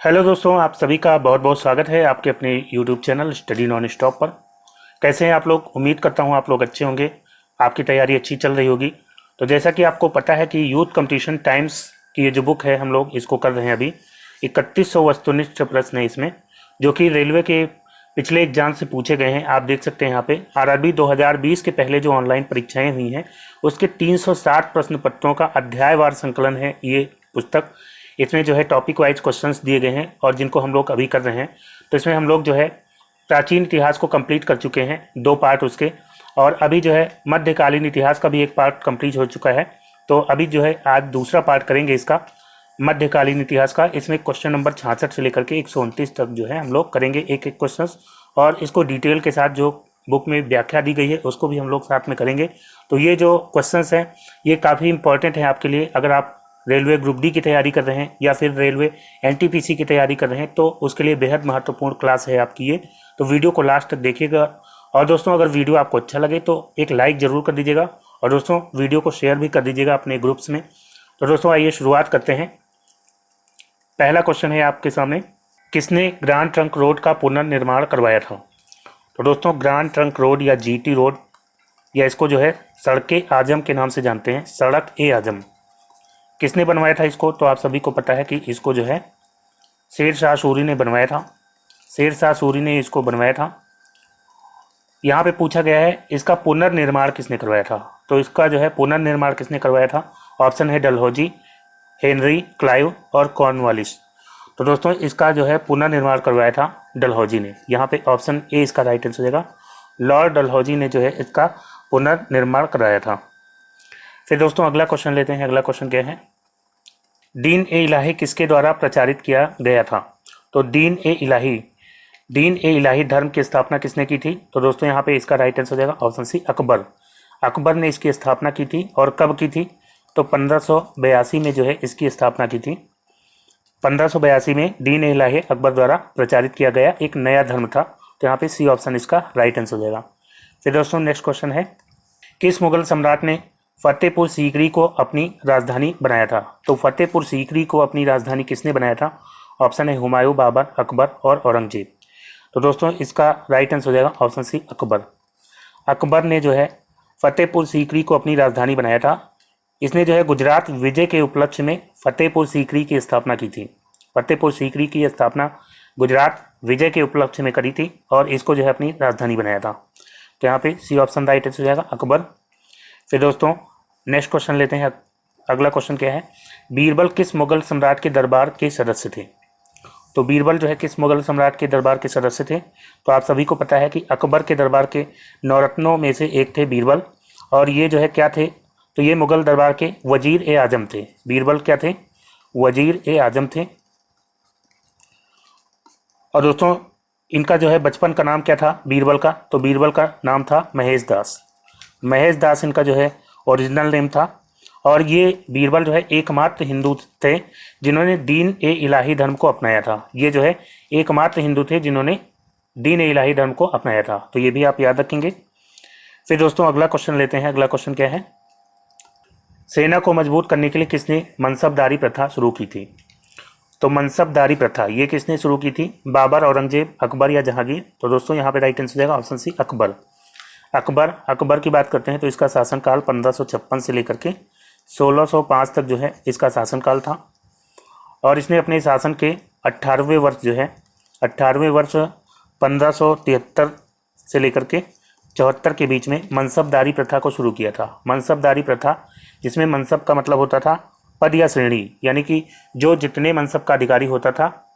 Hello दोस्तों, आप सभी का बहुत बहुत स्वागत है आपके अपने YouTube channel study non stop पर। कैसे हैं आप लोग? उम्मीद करता हूं आप लोग अच्छे होंगे, आपकी तैयारी अच्छी चल रही होगी। तो जैसा कि आपको पता है कि यूथ कंपटीशन टाइम्स की ये जो बुक है हम लोग इसको कर रहे हैं अभी। 3100 वस्तुनिष्ठ प्रश्न है इसमें, जो कि रेलवे के पिछले एग्जाम से पूछे गए हैं। आप देख सकते हैं यहाँ पे आरआरबी 2020 के पहले जो ऑनलाइन परीक्षाएं हुई हैं उसके 360 प्रश्न पत्रों का अध्यायवार संकलन है ये पुस्तक। इसमें जो है टॉपिक वाइज क्वेश्चंस दिए गए हैं और जिनको हम लोग अभी कर रहे हैं। तो इसमें हम लोग जो है प्राचीन इतिहास को कंप्लीट कर चुके हैं, 2 पार्ट उसके, और अभी जो है मध्यकालीन इतिहास का भी एक पार्ट कंप्लीट हो चुका है। तो अभी जो है आज दूसरा पार्ट करेंगे इसका, मध्यकालीन इतिहास का। इसमें क्वेश्चन नंबर 66 से लेकर के 129 तक जो है हम लोग करेंगे एक एक क्वेश्चन, और इसको डिटेल के साथ जो बुक में व्याख्या दी गई है उसको भी हम लोग साथ में करेंगे। तो ये जो क्वेश्चंस हैं ये काफ़ी इंपॉर्टेंट है आपके लिए। अगर आप रेलवे ग्रुप डी की तैयारी कर रहे हैं या फिर रेलवे एनटीपीसी की तैयारी कर रहे हैं तो उसके लिए बेहद महत्वपूर्ण क्लास है आपकी ये। तो वीडियो को लास्ट तक देखिएगा। और दोस्तों, अगर वीडियो आपको अच्छा लगे तो एक लाइक ज़रूर कर दीजिएगा, और दोस्तों वीडियो को शेयर भी कर दीजिएगा अपने ग्रुप्स में। तो दोस्तों आइए शुरुआत करते हैं। पहला क्वेश्चन है आपके सामने, किसने ग्रांड ट्रंक रोड का पुनर्निर्माण करवाया था? तो दोस्तों ग्रांड ट्रंक रोड या जीटी रोड, या इसको जो है सड़के आजम के नाम से जानते हैं, सड़क ए आजम, किसने बनवाया था इसको? तो आप सभी को पता है कि इसको जो है शेर शाह सूरी ने बनवाया था। शेर शाह सूरी ने इसको बनवाया था। यहाँ पे पूछा गया है इसका पुनर्निर्माण किसने करवाया था? तो इसका जो है पुनर्निर्माण किसने करवाया था? ऑप्शन है डलहौजी, हेनरी, क्लाइव और कॉर्नवालिस। तो दोस्तों इसका जो है पुनर्निर्माण करवाया था डलहौजी ने। यहाँ पे ऑप्शन ए इसका राइट आंसर हो जाएगा। लॉर्ड डलहौजी ने जो है इसका पुनर्निर्माण कराया था। फिर दोस्तों अगला क्वेश्चन लेते हैं। अगला क्वेश्चन क्या है, दीन ए इलाही किसके द्वारा प्रचारित किया गया था? तो दीन ए इलाही धर्म की स्थापना किसने की थी? तो दोस्तों यहाँ पे इसका राइट आंसर हो जाएगा ऑप्शन सी, अकबर। अकबर ने इसकी स्थापना की थी। और कब की थी? तो 1582 में जो है इसकी स्थापना की थी। 1582 में दीन ए इलाही अकबर द्वारा प्रचारित किया गया एक नया धर्म था। तो यहाँ पे सी ऑप्शन इसका राइट आंसर हो जाएगा। फिर दोस्तों नेक्स्ट क्वेश्चन है, किस मुगल सम्राट ने फतेहपुर सीकरी को अपनी राजधानी बनाया था? तो फतेहपुर सीकरी को अपनी राजधानी किसने बनाया था? ऑप्शन है हुमायूं, बाबर, अकबर और औरंगजेब। तो दोस्तों इसका राइट आंसर हो जाएगा ऑप्शन सी, अकबर। अकबर ने जो है फतेहपुर सीकरी को अपनी राजधानी बनाया था। इसने जो है गुजरात विजय के उपलक्ष्य में फतेहपुर सीकरी की स्थापना की थी। फतेहपुर सीकरी की स्थापना गुजरात विजय के उपलक्ष्य में करी थी और इसको जो है अपनी राजधानी बनाया था। तो यहाँ पे सी ऑप्शन राइट आंसर हो जाएगा, अकबर। फिर दोस्तों नेक्स्ट क्वेश्चन लेते हैं। अगला क्वेश्चन क्या है, बीरबल किस मुगल सम्राट के दरबार के सदस्य थे? तो बीरबल जो है किस मुगल सम्राट के दरबार के सदस्य थे? तो आप सभी को पता है कि अकबर के दरबार के नौरत्नों में से एक थे बीरबल। और ये जो है क्या थे? तो ये मुगल दरबार के वजीर ए आजम थे। बीरबल क्या थे? वजीर ए आजम थे। और दोस्तों इनका जो है बचपन का नाम क्या था बीरबल का? तो बीरबल का नाम था महेश दास। महेश दास इनका जो है ओरिजिनल नेम था। और ये बीरबल जो है एकमात्र हिंदू थे जिन्होंने दीन ए इलाही धर्म को अपनाया था। ये जो है एकमात्र हिंदू थे जिन्होंने दीन ए इलाही धर्म को अपनाया था। तो ये भी आप याद रखेंगे। फिर दोस्तों अगला क्वेश्चन लेते हैं। अगला क्वेश्चन क्या है, सेना को मजबूत करने के लिए किसने मनसबदारी प्रथा शुरू की थी? तो मनसबदारी प्रथा ये किसने शुरू की थी? बाबर, औरंगजेब, अकबर या जहांगीर? तो दोस्तों यहाँ पे राइट आंसर जाएगा ऑप्शन सी, अकबर। अकबर की बात करते हैं तो इसका शासनकाल 1556 से लेकर के 1605 तक जो है इसका शासनकाल था। और इसने अपने शासन के 18वें वर्ष जो है 18वें वर्ष 1573 से लेकर के 74 के बीच में मनसबदारी प्रथा को शुरू किया था। मनसबदारी प्रथा जिसमें मनसब का मतलब होता था पद या श्रेणी, यानी कि जो जितने मनसब का अधिकारी होता था,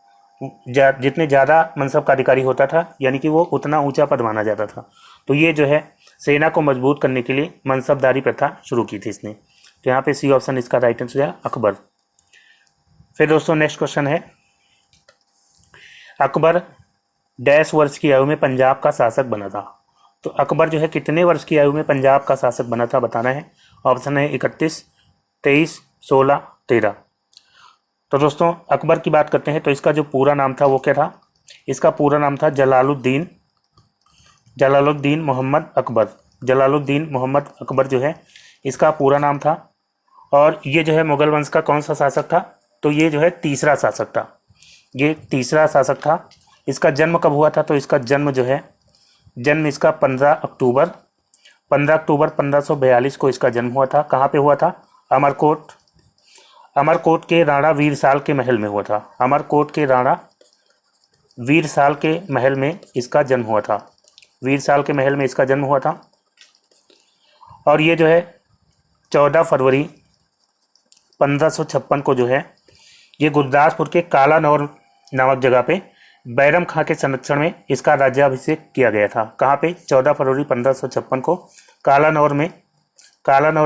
जितने ज़्यादा मनसब का अधिकारी होता था यानी कि वो उतना ऊंचा पद माना जाता था। तो ये जो है सेना को मजबूत करने के लिए मनसबदारी प्रथा शुरू की थी इसने। तो यहाँ पे सी ऑप्शन इसका राइट आंसर है, अकबर। फिर दोस्तों नेक्स्ट क्वेश्चन है, अकबर डैश वर्ष की आयु में पंजाब का शासक बना था? तो अकबर जो है कितने वर्ष की आयु में पंजाब का शासक बना था बताना है। ऑप्शन है 31, 23, 16, 13। तो दोस्तों अकबर की बात करते हैं तो इसका जो पूरा नाम था वो क्या था? इसका पूरा नाम था जलालुद्दीन मोहम्मद अकबर। जलालुद्दीन मोहम्मद अकबर जो है इसका पूरा नाम था। और ये जो है मुगल वंश का कौन सा शासक था? तो ये जो है तीसरा शासक था। ये तीसरा शासक था। इसका जन्म कब हुआ था? तो इसका जन्म जो है, जन्म इसका 15 अक्टूबर 1542 को इसका जन्म हुआ था। कहाँ पे हुआ था? अमरकोट, अमरकोट के राणा वीरसाल के महल में हुआ था। अमरकोट के राणा वीरसाल के महल में इसका जन्म हुआ था। वीरसाल के महल में इसका जन्म हुआ था। और ये जो है 14 फरवरी 1556 को जो है ये गुरदासपुर के कालानौर नामक जगह पे बैरम खां के संरक्षण में इसका राज्याभिषेक किया गया था। कहाँ पे? 14 फरवरी 1556 को कालानौर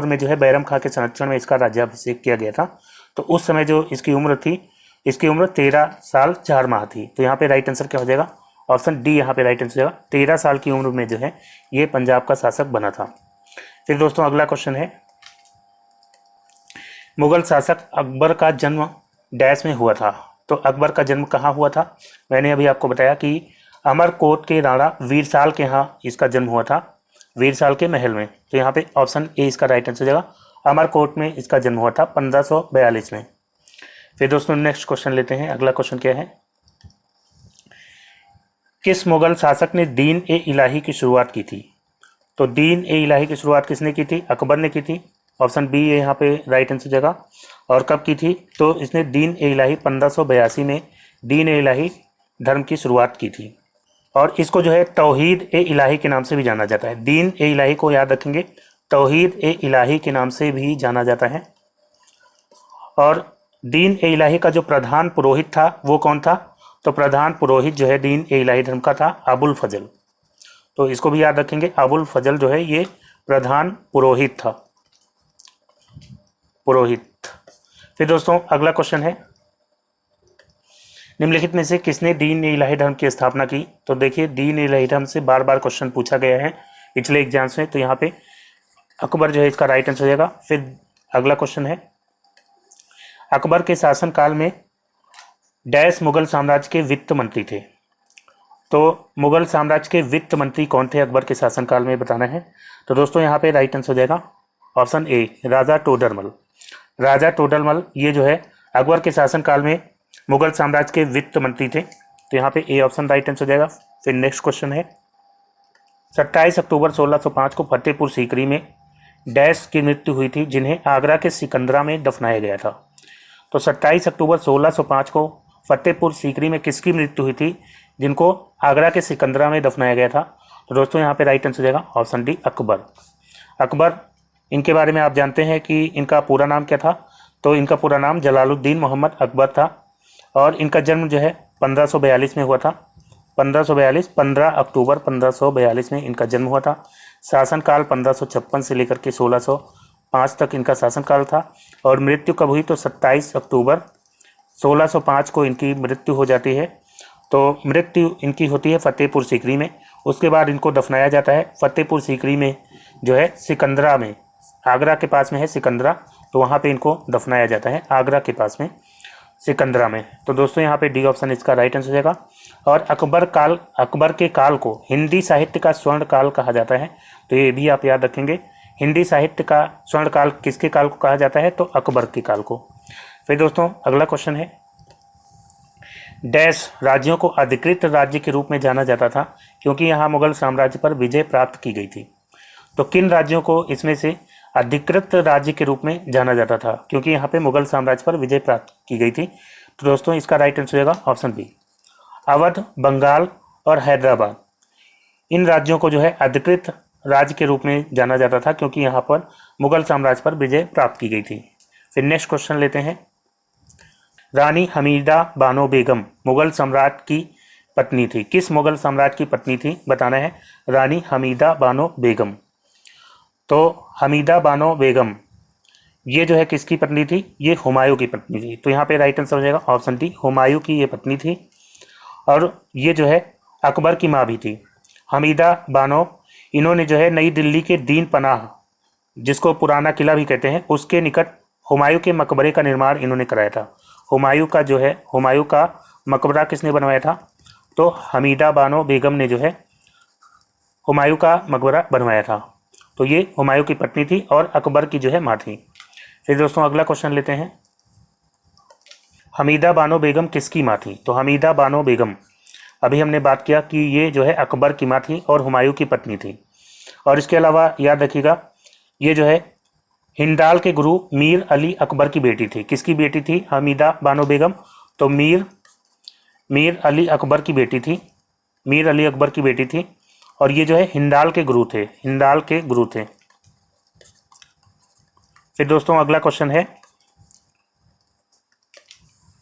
में जो है बैरम खां के संरक्षण में इसका राज्याभिषेक किया गया था। तो उस समय जो इसकी उम्र थी, इसकी उम्र 13 साल 4 माह थी। तो यहाँ पे राइट आंसर क्या हो जाएगा? ऑप्शन डी यहाँ पे राइट आंसर हो जाएगा। 13 साल की उम्र में जो है ये पंजाब का शासक बना था। फिर दोस्तों अगला क्वेश्चन है, मुगल शासक अकबर का जन्म डैश में हुआ था। तो अकबर का जन्म कहाँ हुआ था? मैंने अभी आपको बताया कि अमरकोट के राणा वीरसाल के यहाँ इसका जन्म हुआ था, वीरसाल के महल में। तो यहाँ पे ऑप्शन ए इसका राइट आंसर हो जाएगा। अमरकोट में इसका जन्म हुआ था 1542 में। फिर दोस्तों नेक्स्ट क्वेश्चन लेते हैं। अगला क्वेश्चन क्या है, किस मुगल शासक ने दीन ए इलाही की शुरुआत की थी? तो दीन ए इलाही की शुरुआत किसने की थी? अकबर ने की थी। ऑप्शन बी है यहाँ पे राइट आंसर जगह। और कब की थी? तो इसने दीन ए इलाही 1582 में दीन ए इलाही धर्म की शुरुआत की थी। और इसको जो है तौहीद ए इलाही के नाम से भी जाना जाता है। दीन ए इलाही को याद रखेंगे, तौहीद ए इलाही के नाम से भी जाना जाता है। और दीन ए इलाही का जो प्रधान पुरोहित था वो कौन था? तो प्रधान पुरोहित जो है दीन ए इलाही धर्म का था अबुल फजल। तो इसको भी याद रखेंगे, अबुल फजल जो है ये प्रधान पुरोहित था, पुरोहित। फिर दोस्तों अगला क्वेश्चन है, निम्नलिखित में से किसने दीन ए इलाही धर्म की स्थापना की? तो देखिए दीन ए इलाही धर्म से बार बार क्वेश्चन पूछा गया है पिछले एग्जाम्स में। तो यहाँ पे अकबर जो है इसका राइट आंसर हो जाएगा। फिर अगला क्वेश्चन है, अकबर के शासनकाल में डैश मुगल साम्राज्य के वित्त मंत्री थे। तो मुगल साम्राज्य के वित्त मंत्री कौन थे अकबर के शासनकाल में, बताना है। तो दोस्तों यहाँ पे राइट आंसर हो जाएगा ऑप्शन ए, राजा टोडरमल। राजा टोडरमल ये जो है अकबर के शासनकाल में मुगल साम्राज्य के वित्त मंत्री थे। तो यहाँ पे ए ऑप्शन राइट आंसर हो जाएगा। फिर नेक्स्ट क्वेश्चन है, 27 अक्टूबर 1605 को फतेहपुर सीकरी में डैश की मृत्यु हुई थी जिन्हें आगरा के सिकंदरा में दफनाया गया था। तो 27 अक्टूबर 1605 को फतेहपुर सीकरी में किसकी मृत्यु हुई थी जिनको आगरा के सिकंदरा में दफनाया गया था? तो दोस्तों यहाँ पे राइट आंसर हो जाएगा ऑप्शन डी, अकबर। अकबर, इनके बारे में आप जानते हैं कि इनका पूरा नाम क्या था? तो इनका पूरा नाम जलालुद्दीन मोहम्मद अकबर था। और इनका जन्म जो है 1542 में हुआ था। 15 अक्टूबर 1542 में इनका जन्म हुआ था। शासनकाल 1556 से लेकर के 1605 तक इनका शासनकाल था। और मृत्यु कब हुई? तो 27 अक्टूबर 1605 को इनकी मृत्यु हो जाती है। तो मृत्यु इनकी होती है फतेहपुर सीकरी में। उसके बाद इनको दफनाया जाता है फतेहपुर सीकरी में जो है सिकंदरा में, आगरा के पास में है सिकंदरा। तो वहाँ पे इनको दफनाया जाता है आगरा के पास में सिकंदरा में। तो दोस्तों यहाँ पे डी ऑप्शन इसका राइट आंसर हो जाएगा। और अकबर के काल को हिंदी साहित्य का स्वर्ण काल कहा जाता है। तो ये भी आप याद रखेंगे, हिंदी साहित्य का स्वर्ण काल किसके काल को कहा जाता है? तो अकबर के काल को। फिर दोस्तों अगला क्वेश्चन है, डैश राज्यों को अधिकृत राज्य के रूप में जाना जाता था क्योंकि यहाँ मुगल साम्राज्य पर विजय प्राप्त की गई थी। तो किन राज्यों को इसमें से अधिकृत राज्य के रूप में जाना जाता था क्योंकि यहाँ पे मुगल साम्राज्य पर विजय प्राप्त की गई थी? तो दोस्तों इसका राइट आंसर होगा ऑप्शन बी, अवध, बंगाल और हैदराबाद। इन राज्यों को जो है अधिकृत राज्य के रूप में जाना जाता था क्योंकि यहाँ पर मुगल साम्राज्य पर विजय प्राप्त की गई थी। फिर नेक्स्ट क्वेश्चन लेते हैं, रानी हमीदा बानो बेगम मुगल सम्राट की पत्नी थी। किस मुगल सम्राट की पत्नी थी, बताना है। रानी हमीदा बानो बेगम। तो हमीदा बानो बेगम ये जो है किसकी पत्नी थी? ये हुमायूं की पत्नी थी। तो यहाँ पे राइट आंसर हो जाएगा ऑप्शन डी, हुमायूं की ये पत्नी थी। और ये जो है अकबर की माँ भी थी। हमीदा बानो, इन्होंने जो है नई दिल्ली के दीन पनाह, जिसको पुराना किला भी कहते हैं, उसके निकट हुमायूं के मकबरे का निर्माण इन्होंने कराया था। हुमायूं का जो है, हुमायूं का मकबरा किसने बनवाया था? तो हमीदा बानो बेगम ने जो है हुमायूं का मकबरा बनवाया था। तो ये हुमायूं की पत्नी थी और अकबर की जो है माँ थी। फिर दोस्तों अगला क्वेश्चन लेते हैं, हमीदा बानो बेगम किसकी माँ थी? तो हमीदा बानो बेगम, अभी हमने बात किया कि ये जो है अकबर की माँ थी और हुमायूं की पत्नी थी। और इसके अलावा याद रखिएगा, ये जो है हिंडाल के गुरु मीर अली अकबर की बेटी थी। किसकी बेटी थी हमीदा बानो बेगम? तो मीर मीर अली अकबर की बेटी थी। मीर अली अकबर की बेटी थी। और ये जो है हिंडाल के गुरु थे, हिंडाल के गुरु थे। फिर दोस्तों अगला क्वेश्चन है,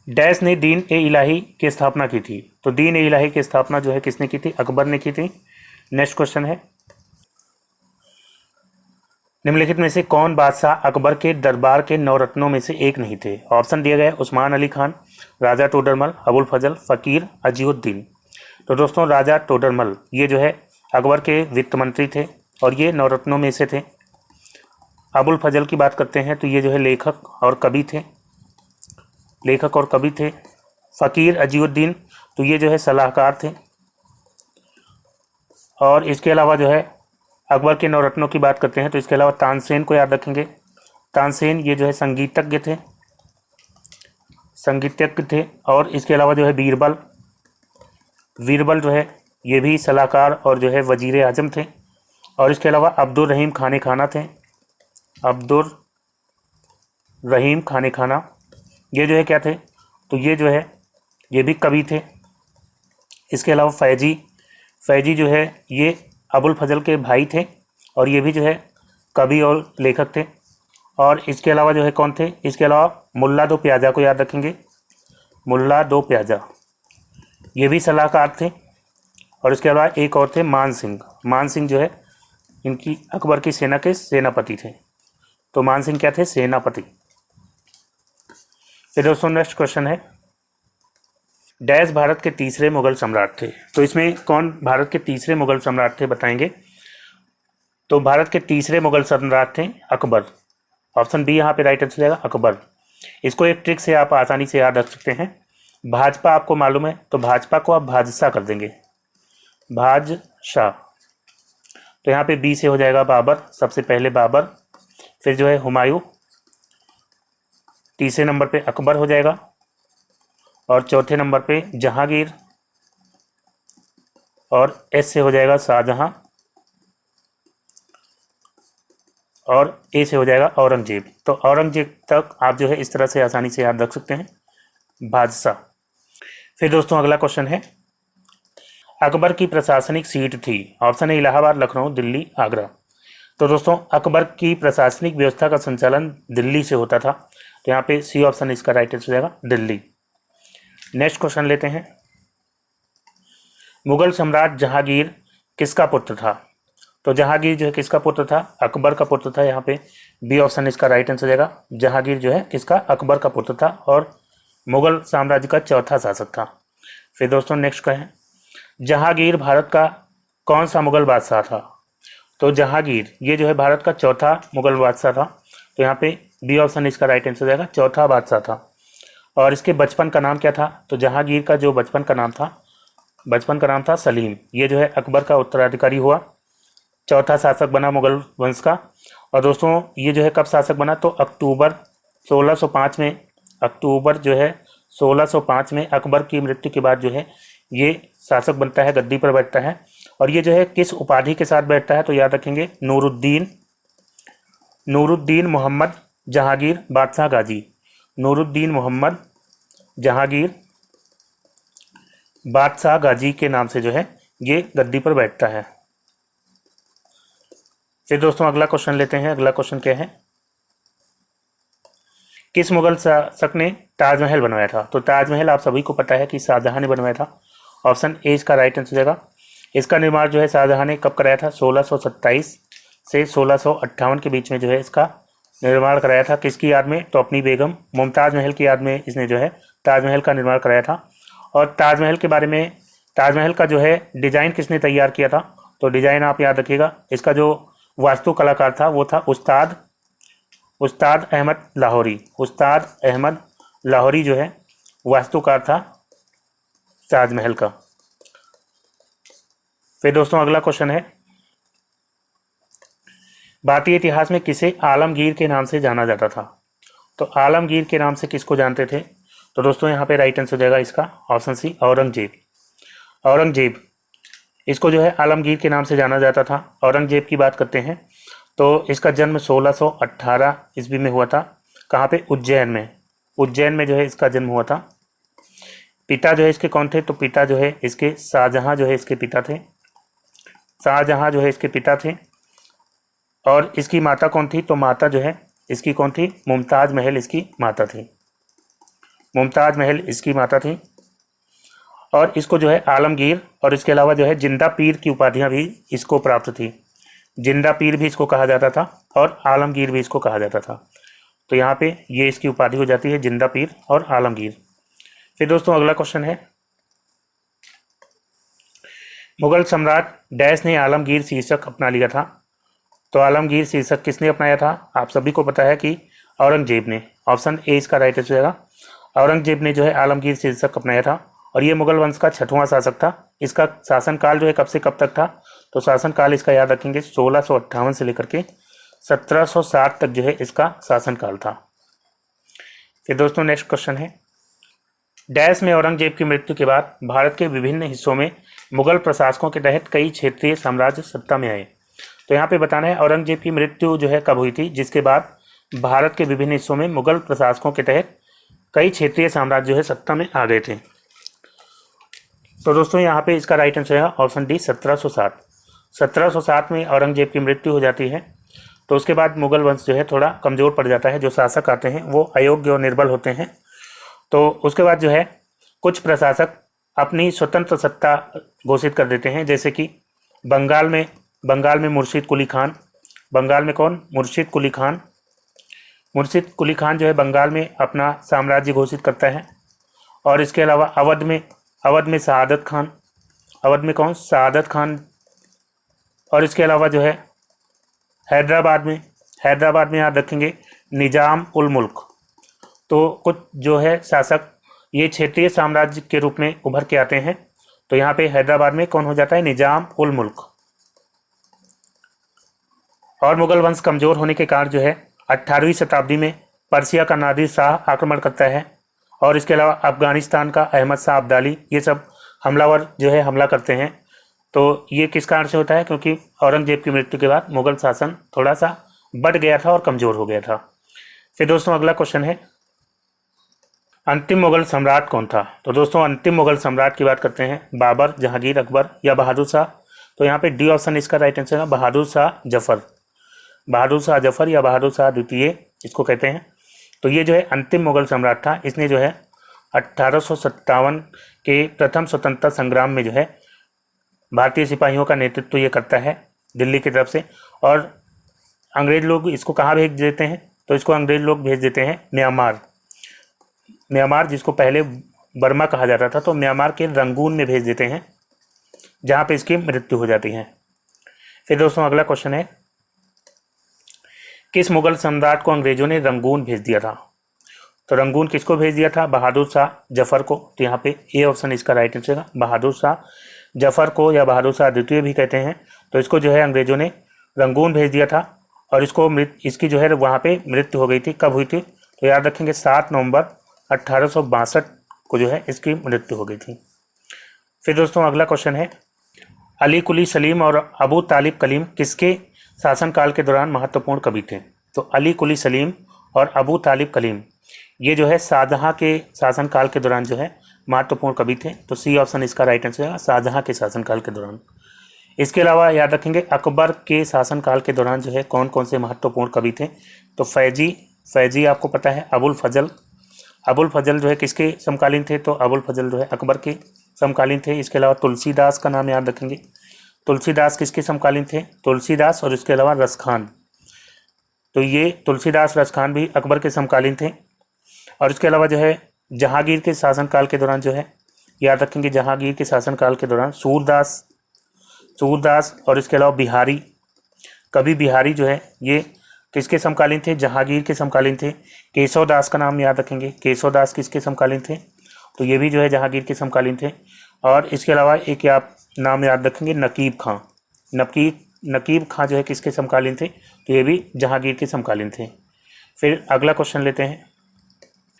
डैश ने दीन ए इलाही की स्थापना की थी? तो दीन ए इलाही की स्थापना जो है किसने की थी? अकबर ने की थी। नेक्स्ट क्वेश्चन है, निम्नलिखित में से कौन बादशाह अकबर के दरबार के नौरत्नों में से एक नहीं थे? ऑप्शन दिए गए, उस्मान अली खान, राजा टोडरमल, अबुल फजल, फकीर अजीउद्दीन। तो दोस्तों राजा टोडरमल ये जो है अकबर के वित्त मंत्री थे और ये नवरत्नों में से थे। अबुल फजल की बात करते हैं तो ये जो है लेखक और कवि थे, लेखक और कवि थे। फ़कीर अजीउद्दीन तो ये जो है सलाहकार थे। और इसके अलावा जो है अकबर के नवरत्नों की बात करते हैं तो इसके अलावा तानसेन को याद रखेंगे। तानसेन ये जो है संगीतज्ञ थे, संगीतज्ञ थे। और इसके अलावा जो है बीरबल, बीरबल जो है ये भी सलाहकार और जो है वजीर आजम थे। और इसके अलावा अब्दुल रहीम खाने खाना थे, अब्दुल रहीम खाने खाना ये जो है क्या थे? तो ये जो है ये भी कवि थे। इसके अलावा फैजी, फैजी जो है ये अबुल फजल के भाई थे और ये भी जो है कवि और लेखक थे। और इसके अलावा जो है कौन थे? इसके अलावा मुल्ला दो प्याजा को याद रखेंगे, मुल्ला दो प्याजा ये भी सलाहकार थे। और इसके अलावा एक और थे मान सिंह, मान सिंह जो है इनकी अकबर की सेना के सेनापति थे। तो मान सिंह क्या थे? सेनापति। फिर दोस्तों नेक्स्ट क्वेश्चन है, डैश भारत के तीसरे मुगल सम्राट थे? तो इसमें कौन भारत के तीसरे मुगल सम्राट थे बताएंगे। तो भारत के तीसरे मुगल सम्राट थे अकबर। ऑप्शन बी यहाँ पे राइट आंसर जाएगा, अकबर। इसको एक ट्रिक से आप आसानी से याद रख सकते हैं। भाजपा आपको मालूम है तो भाजपा को आप भाजसा कर देंगे, भाजशाह। तो यहाँ पे बी से हो जाएगा बाबर, सबसे पहले बाबर, फिर जो है हुमायूं, तीसरे नंबर पे अकबर हो जाएगा और चौथे नंबर पे जहांगीर और एस से हो जाएगा शाहजहां और ए से हो जाएगा औरंगजेब। तो औरंगजेब तक आप जो है इस तरह से आसानी से याद रख सकते हैं, बादशाह। फिर दोस्तों अगला क्वेश्चन है, अकबर की प्रशासनिक सीट थी? ऑप्शन है इलाहाबाद, लखनऊ, दिल्ली, आगरा। तो दोस्तों अकबर की प्रशासनिक व्यवस्था का संचालन दिल्ली से होता था। तो यहाँ पे सी ऑप्शन इसका राइट आंसर हो जाएगा, दिल्ली। नेक्स्ट क्वेश्चन लेते हैं, मुगल सम्राट जहांगीर किसका पुत्र था? तो जहांगीर जो है किसका पुत्र था? अकबर का पुत्र था। यहाँ पे बी ऑप्शन इसका राइट आंसर हो जाएगा, जहांगीर जो है किसका? अकबर का पुत्र था और मुगल साम्राज्य का चौथा शासक था। फिर दोस्तों नेक्स्ट का है, जहांगीर भारत का कौन सा मुगल बादशाह था? तो जहांगीर ये जो है भारत का चौथा मुगल बादशाह था। तो यहाँ पे बी ऑप्शन इसका राइट आंसर हो जाएगा, चौथा बादशाह था। और इसके बचपन का नाम क्या था? तो जहांगीर का जो बचपन का नाम था, बचपन का नाम था सलीम। ये जो है अकबर का उत्तराधिकारी हुआ, चौथा शासक बना मुगल वंश का। और दोस्तों ये जो है कब शासक बना? तो अक्टूबर 1605 में, अक्टूबर जो है 1605 में अकबर की मृत्यु के बाद जो है ये शासक बनता है, गद्दी पर बैठता है। और ये जो है किस उपाधि के साथ बैठता है? तो याद रखेंगे, नूरुद्दीन, नूरुद्दीन मोहम्मद जहांगीर बादशाह गाजी, नूरुद्दीन मोहम्मद जहांगीर बादशाह गाजी के नाम से जो है ये गद्दी पर बैठता है। फिर दोस्तों अगला क्वेश्चन लेते हैं। अगला क्वेश्चन क्या है, किस मुगल शासक ने ताजमहल बनवाया था? तो ताजमहल आप सभी को पता है कि शाहजहां ने बनवाया था। ऑप्शन ए इसका राइट आंसर जाएगा। इसका निर्माण जो है शाहजहां ने कब कराया था? 1627 से 1658 के बीच में जो है इसका निर्माण कराया था। किसकी याद में? तो अपनी बेगम मुमताज़ महल की याद में इसने जो है ताजमहल का निर्माण कराया था। और ताजमहल के बारे में, ताजमहल का जो है डिज़ाइन किसने तैयार किया था? तो डिज़ाइन आप याद रखिएगा, इसका जो वास्तु कलाकार था वो था उस्ताद अहमद लाहौरी। उस्ताद अहमद लाहौरी जो है वास्तुकार था ताजमहल का। फिर दोस्तों अगला क्वेश्चन है, भारतीय इतिहास में किसे आलमगीर के नाम से जाना जाता था? तो आलमगीर के नाम से किसको जानते थे? तो दोस्तों यहाँ पे राइट आंसर हो जाएगा इसका ऑप्शन सी औरंगजेब। औरंगजेब, इसको जो है आलमगीर के नाम से जाना जाता था। औरंगजेब की बात करते हैं तो इसका जन्म 1618 ईस्वी में हुआ था। कहाँ पे? उज्जैन में। उज्जैन में जो है इसका जन्म हुआ था। पिता जो है इसके कौन थे? तो पिता जो है इसके शाहजहां जो है इसके पिता थे। शाहजहां जो है इसके पिता थे। और इसकी माता कौन थी? तो माता जो है इसकी कौन थी? मुमताज महल इसकी माता थी। मुमताज महल इसकी माता थी। और इसको जो है आलमगीर और इसके अलावा जो है जिंदा पीर की उपाधियां भी इसको प्राप्त थी। जिंदा पीर भी इसको कहा जाता था और आलमगीर भी इसको कहा जाता था। तो यहाँ पे ये इसकी उपाधि हो जाती है जिंदा पीर और आलमगीर। फिर दोस्तों अगला क्वेश्चन है, मुगल सम्राट डैश ने आलमगीर शीर्षक अपना लिया था। तो आलमगीर शीर्षक किसने अपनाया था? आप सभी को पता है कि औरंगजेब ने। ऑप्शन ए इसका राइट आंसर होगा। औरंगजेब ने जो है आलमगीर शीर्षक अपनाया था और ये मुगल वंश का 6वां शासक था। इसका शासनकाल जो है कब से कब तक था? तो शासनकाल इसका याद रखेंगे 1658 से लेकर के 1760 तक जो है इसका शासनकाल था। फिर दोस्तों नेक्स्ट क्वेश्चन है, डैश में औरंगजेब की मृत्यु के बाद भारत के विभिन्न हिस्सों में मुगल प्रशासकों के तहत कई क्षेत्रीय साम्राज्य सत्ता में आए। तो यहाँ पे बताना है औरंगजेब की मृत्यु जो है कब हुई थी, जिसके बाद भारत के विभिन्न हिस्सों में मुगल प्रशासकों के तहत कई क्षेत्रीय साम्राज्य जो है सत्ता में आ गए थे। तो दोस्तों यहाँ पे इसका राइट आंसर है ऑप्शन डी 1760। 1760 में औरंगजेब की मृत्यु हो जाती है। तो उसके बाद मुगल वंश जो है थोड़ा कमज़ोर पड़ जाता है। जो शासक आते हैं वो अयोग्य और निर्बल होते हैं। तो उसके बाद जो है कुछ प्रशासक अपनी स्वतंत्र सत्ता घोषित कर देते हैं, जैसे कि बंगाल में मुर्शिद कुली खान। बंगाल में कौन? मुर्शिद कुली खान। मुर्शिद कुली खान जो है बंगाल में अपना साम्राज्य घोषित करता है। और इसके अलावा अवध में शहादत खान। अवध में कौन? शहादत खान। और इसके अलावा जो है हैदराबाद में याद रखेंगे निजाम उल मुल्क। तो कुछ जो है शासक ये क्षेत्रीय साम्राज्य के रूप में उभर के आते हैं। तो यहाँ पे हैदराबाद में कौन हो जाता है? निजाम उल मुल्क। और मुगल वंश कमजोर होने के कारण जो है 18वीं शताब्दी में पर्सिया का नादिर शाह आक्रमण करता है। और इसके अलावा अफगानिस्तान का अहमद शाह अब्दाली, ये सब हमलावर जो है हमला करते हैं। तो ये किस कारण से होता है? क्योंकि औरंगजेब की मृत्यु के बाद मुगल शासन थोड़ा सा बढ़ गया था और कमज़ोर हो गया था। फिर दोस्तों अगला क्वेश्चन है, अंतिम मुगल सम्राट कौन था? तो दोस्तों अंतिम मुगल सम्राट की बात करते हैं, बाबर, जहांगीर, अकबर या बहादुर शाह। तो यहाँ पे डी ऑप्शन इसका राइट आंसर है बहादुर शाह जफर। बहादुर शाह जफर या बहादुर शाह द्वितीय इसको कहते हैं। तो ये जो है अंतिम मुगल सम्राट था। इसने जो है 1857 के प्रथम स्वतंत्रता संग्राम में जो है भारतीय सिपाहियों का नेतृत्व ये करता है दिल्ली की तरफ से। और अंग्रेज लोग इसको कहाँ भेज देते हैं? तो इसको अंग्रेज लोग भेज देते हैं म्यांमार, जिसको पहले बर्मा कहा जाता था। तो म्यांमार के रंगून में भेज देते हैं, जहाँ पे इसकी मृत्यु हो जाती है। फिर दोस्तों अगला क्वेश्चन है, किस मुगल सम्राट को अंग्रेजों ने रंगून भेज दिया था? तो रंगून किसको भेज दिया था? बहादुर शाह जफर को। तो यहाँ पे ए ऑप्शन इसका राइट आंसर है बहादुर शाह जफर को या बहादुर शाह द्वितीय भी कहते हैं। तो इसको जो है अंग्रेजों ने रंगून भेज दिया था और इसकी जो है वहाँ पे मृत्यु हो गई थी। कब हुई थी? तो याद रखेंगे 7 नवंबर 1862 को जो है इसकी मृत्यु हो गई थी। फिर दोस्तों अगला क्वेश्चन है, अली कुली सलीम और अबू तालिब कलीम किसके शासनकाल के दौरान महत्वपूर्ण कवि थे? तो अली कुली सलीम और अबू तालिब कलीम ये जो है शाहजहां के शासनकाल के दौरान जो है महत्वपूर्ण कवि थे। तो सी ऑप्शन इसका राइट आंसर है शाहजहां के शासनकाल के दौरान। इसके अलावा याद रखेंगे अकबर के शासनकाल के दौरान जो है कौन कौन से महत्वपूर्ण कवि थे? तो फैजी आपको पता है, अबुल फजल जो है किसके समकालीन थे? तो अबुल फजल जो है अकबर के समकालीन थे। इसके अलावा तुलसीदास का नाम याद रखेंगे। तुलसीदास किसके समकालीन थे? तुलसीदास और इसके अलावा रसखान। तो ये तुलसीदास रसखान भी अकबर के समकालीन थे। और इसके अलावा जो है जहांगीर के शासनकाल के दौरान जो है याद रखेंगे जहांगीर के शासनकाल के दौरान सूरदास और इसके अलावा कवि बिहारी जो है ये किसके समकालीन थे? जहांगीर के समकालीन थे। केशव दास का नाम याद रखेंगे। केशव दास किसके समकालीन थे? तो ये भी जो है जहांगीर के समकालीन थे। और इसके अलावा एक आप नाम याद रखेंगे नकीब खां जो है किसके समकालीन थे? तो ये भी जहांगीर के समकालीन थे। फिर अगला क्वेश्चन लेते हैं,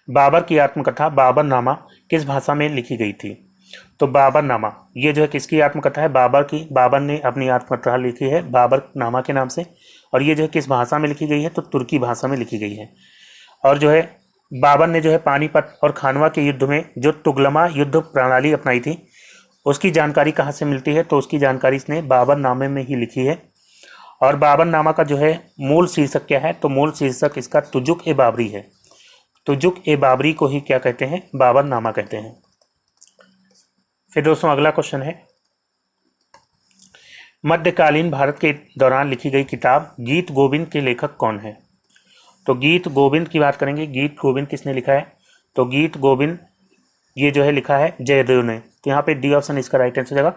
बाबर की आत्मकथा बाबरनामा किस भाषा में लिखी गई थी? तो बाबरनामा ये जो है किसकी आत्मकथा है? बाबर की। बाबर ने अपनी आत्मकथा लिखी है बाबरनामा के नाम से। और ये जो है किस भाषा में लिखी गई है? तो तुर्की भाषा में लिखी गई है। और जो है बाबर ने जो है पानीपत और खानवा के युद्ध में जो तुगलमा युद्ध प्रणाली अपनाई थी उसकी जानकारी कहाँ से मिलती है? तो उसकी जानकारी इसने बाबरनामे में ही लिखी है। और बाबरनामा का जो है मूल शीर्षक क्या है? तो मूल शीर्षक इसका तुजुक ए बाबरी है। तुजुक ए बाबरी को ही क्या कहते हैं? बाबरनामा कहते हैं। फिर दोस्तों अगला क्वेश्चन है, मध्यकालीन भारत के दौरान लिखी गई किताब गीत गोविंद के लेखक कौन है? तो गीत गोविंद की बात करेंगे। गीत गोविंद किसने लिखा है? तो गीत गोविंद ये जो है लिखा है जयदेव ने। तो यहाँ पे डी ऑप्शन इसका राइट आंसर हो जाएगा,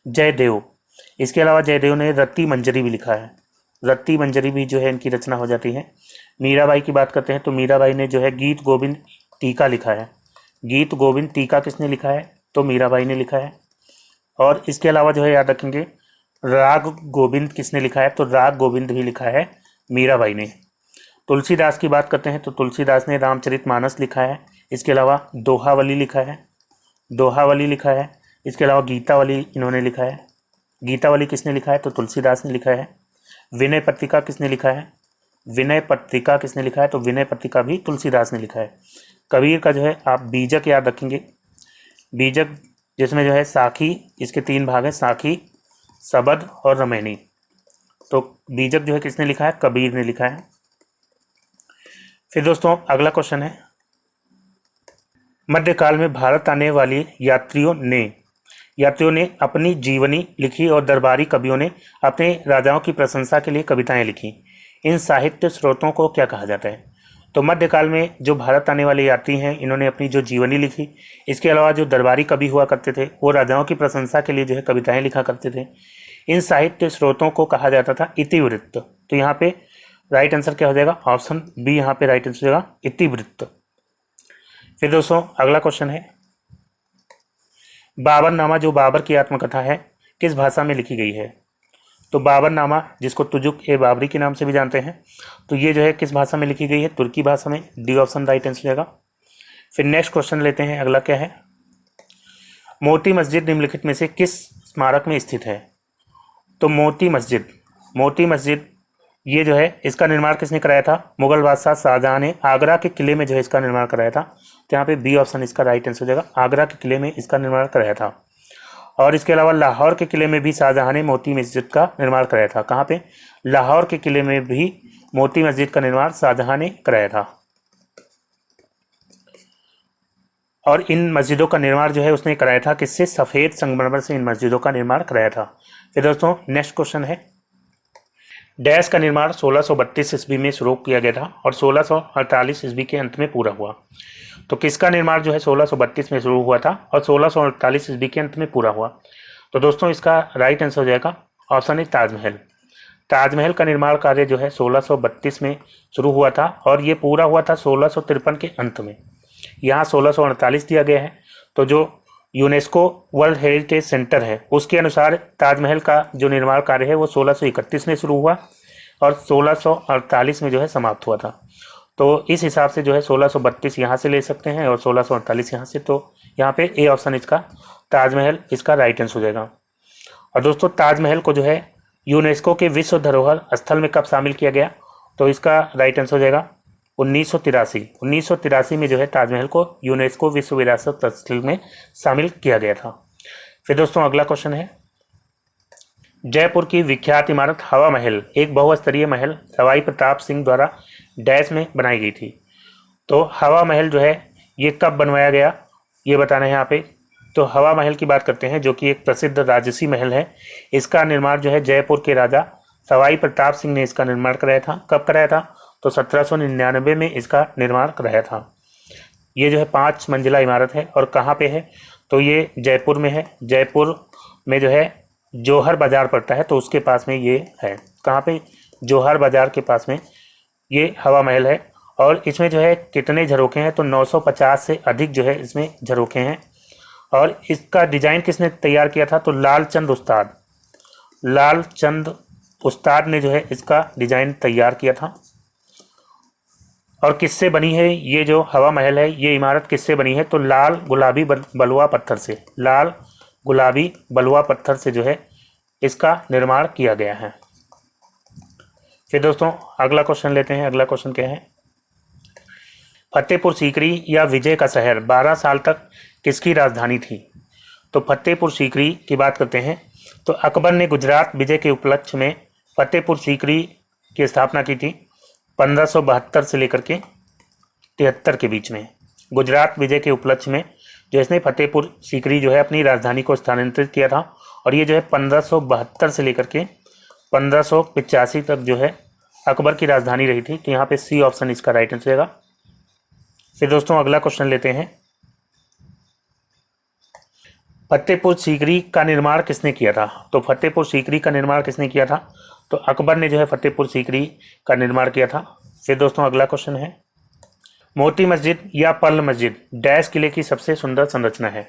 जयदेव। इसके अलावा जयदेव ने रत्ती मंजरी भी लिखा है। रत्ती मंजरी भी जो है इनकी रचना हो जाती है। मीराबाई की बात करते हैं तो मीराबाई ने जो है गीत गोविंद टीका लिखा है। गीत गोविंद टीका किसने लिखा है? तो मीराबाई ने लिखा है। और इसके अलावा जो है याद रखेंगे राग गोविंद किसने लिखा है? तो राग गोविंद भी लिखा है मीराबाई ने। तुलसीदास की बात करते हैं तो तुलसीदास ने रामचरितमानस लिखा है। इसके अलावा दोहावली लिखा है। दोहावली लिखा है। इसके अलावा गीतावली इन्होंने लिखा है। गीतावली किसने लिखा है? तो तुलसीदास ने लिखा है। विनय पत्रिका किसने लिखा है? विनय पत्रिका किसने लिखा है? तो विनय पत्रिका भी तुलसीदास ने लिखा है। कबीर का जो है आप बीजक याद रखेंगे। बीजक जिसमें जो है साखी, इसके 3 भाग हैं, साखी, सबद और रमैनी। तो बीजक जो है किसने लिखा है? कबीर ने लिखा है। फिर दोस्तों अगला क्वेश्चन है, मध्यकाल में भारत आने वाले यात्रियों ने अपनी जीवनी लिखी और दरबारी कवियों ने अपने राजाओं की प्रशंसा के लिए कविताएं लिखी। इन साहित्य स्रोतों को क्या कहा जाता है? तो मध्यकाल में जो भारत आने वाले यात्री हैं इन्होंने अपनी जो जीवनी लिखी, इसके अलावा जो दरबारी कवि हुआ करते थे वो राजाओं की प्रशंसा के लिए जो है कविताएं लिखा करते थे। इन साहित्य स्रोतों को कहा जाता था इतिवृत्त। तो यहाँ पे राइट आंसर क्या हो जाएगा? ऑप्शन बी यहाँ पे राइट आंसर हो जाएगा, इतिवृत्त। फिर दोस्तों अगला क्वेश्चन है, बाबरनामा जो बाबर की आत्मकथा है किस भाषा में लिखी गई है? तो बाबरनामा जिसको तुजुक ए बाबरी के नाम से भी जानते हैं, तो ये जो है किस भाषा में लिखी गई है? तुर्की भाषा में। डी ऑप्शन राइट आंसर हो जाएगा। फिर नेक्स्ट क्वेश्चन लेते हैं, अगला क्या है, मोती मस्जिद निम्नलिखित में से किस स्मारक में स्थित है? तो मोती मस्जिद ये जो है इसका निर्माण किसने कराया था? मुगल बादशाह शाहजहां ने आगरा के किले में जो है इसका निर्माण कराया था। तो यहाँ पे बी ऑप्शन इसका राइट आंसर हो जाएगा, आगरा के किले में इसका निर्माण कराया था। और इसके अलावा लाहौर के किले में भी शाहजहां ने मोती मस्जिद का निर्माण कराया था। कहाँ पे? लाहौर के किले में भी मोती मस्जिद का निर्माण शाहजहां ने कराया था। और इन मस्जिदों का निर्माण जो है उसने कराया था किससे? सफ़ेद संगमरमर से इन मस्जिदों का निर्माण कराया था। फिर दोस्तों नेक्स्ट क्वेश्चन है, डैश का निर्माण 1632 ईस्वी में शुरू किया गया था और 1648 ईस्वी के अंत में पूरा हुआ। तो किसका निर्माण जो है 1632 में शुरू हुआ था और 1648 ईस्वी के अंत में पूरा हुआ? तो दोस्तों इसका राइट आंसर हो जाएगा ऑप्शन है ताजमहल। ताजमहल का निर्माण कार्य जो है 1632 में शुरू हुआ था और ये पूरा हुआ था 1653 के अंत में। यहाँ 1648 दिया गया है। तो जो यूनेस्को वर्ल्ड हेरिटेज सेंटर है उसके अनुसार ताजमहल का जो निर्माण कार्य है वो 1631 में शुरू हुआ और 1648 में जो है समाप्त हुआ था। तो इस हिसाब से जो है 1632 यहाँ से ले सकते हैं और 1648 यहाँ से। तो यहाँ पे ए ऑप्शन इसका ताजमहल इसका राइट आंसर हो जाएगा। और दोस्तों ताजमहल को जो है यूनेस्को के विश्व धरोहर स्थल में कब शामिल किया गया? तो इसका राइट आंसर हो जाएगा 1983 में जो है ताजमहल को यूनेस्को विश्व विरासत स्थल में शामिल किया गया था। फिर दोस्तों अगला क्वेश्चन है, जयपुर की विख्यात इमारत हवा महल एक बहुस्तरीय महल सवाई प्रताप सिंह द्वारा डैश में बनाई गई थी। तो हवा महल जो है ये कब बनवाया गया ये बताना है यहाँ पे। तो हवा महल की बात करते हैं जो कि एक प्रसिद्ध राजसी महल है। इसका निर्माण जो है जयपुर के राजा सवाई प्रताप सिंह ने इसका निर्माण कराया था। कब कराया था? तो 1799 में इसका निर्माण कराया था। ये जो है 5 मंजिला इमारत है और कहाँ पे है? तो ये जयपुर में है। जयपुर में जो है जौहर बाजार पड़ता है तो उसके पास में ये है। कहाँ पे? जौहर बाजार के पास में ये हवा महल है। और इसमें जो है कितने झरोखे हैं? तो 950 से अधिक जो है इसमें झरोखे हैं। और इसका डिजाइन किसने तैयार किया था? तो लालचंद उस्ताद ने जो है इसका डिजाइन तैयार किया था। और किससे बनी है ये जो हवा महल है, ये इमारत किससे बनी है? तो लाल गुलाबी बलुआ पत्थर से, लाल गुलाबी बलुआ पत्थर से जो है इसका निर्माण किया गया है। फिर दोस्तों अगला क्वेश्चन लेते हैं। अगला क्वेश्चन क्या है? फतेहपुर सीकरी या विजय का शहर 12 साल तक किसकी राजधानी थी? तो फतेहपुर सीकरी की बात करते हैं तो अकबर ने गुजरात विजय के उपलक्ष्य में फतेहपुर सीकरी की स्थापना की थी 1572 से लेकर के 73 के बीच में। गुजरात विजय के उपलक्ष्य में जो इसने फतेहपुर सीकरी जो है अपनी राजधानी को स्थानांतरित किया था, और ये जो है 1572 से लेकर के 1585 तक जो है अकबर की राजधानी रही थी। तो यहाँ पे सी ऑप्शन इसका राइट आंसर रहेगा। फिर दोस्तों अगला क्वेश्चन लेते हैं। फतेहपुर सीकरी का निर्माण किसने किया था? तो फतेहपुर सीकरी का निर्माण किसने किया था? तो अकबर ने जो है फतेहपुर सीकरी का निर्माण किया था। फिर दोस्तों अगला क्वेश्चन है, मोती मस्जिद या पर्ल मस्जिद डैश किले की सबसे सुंदर संरचना है?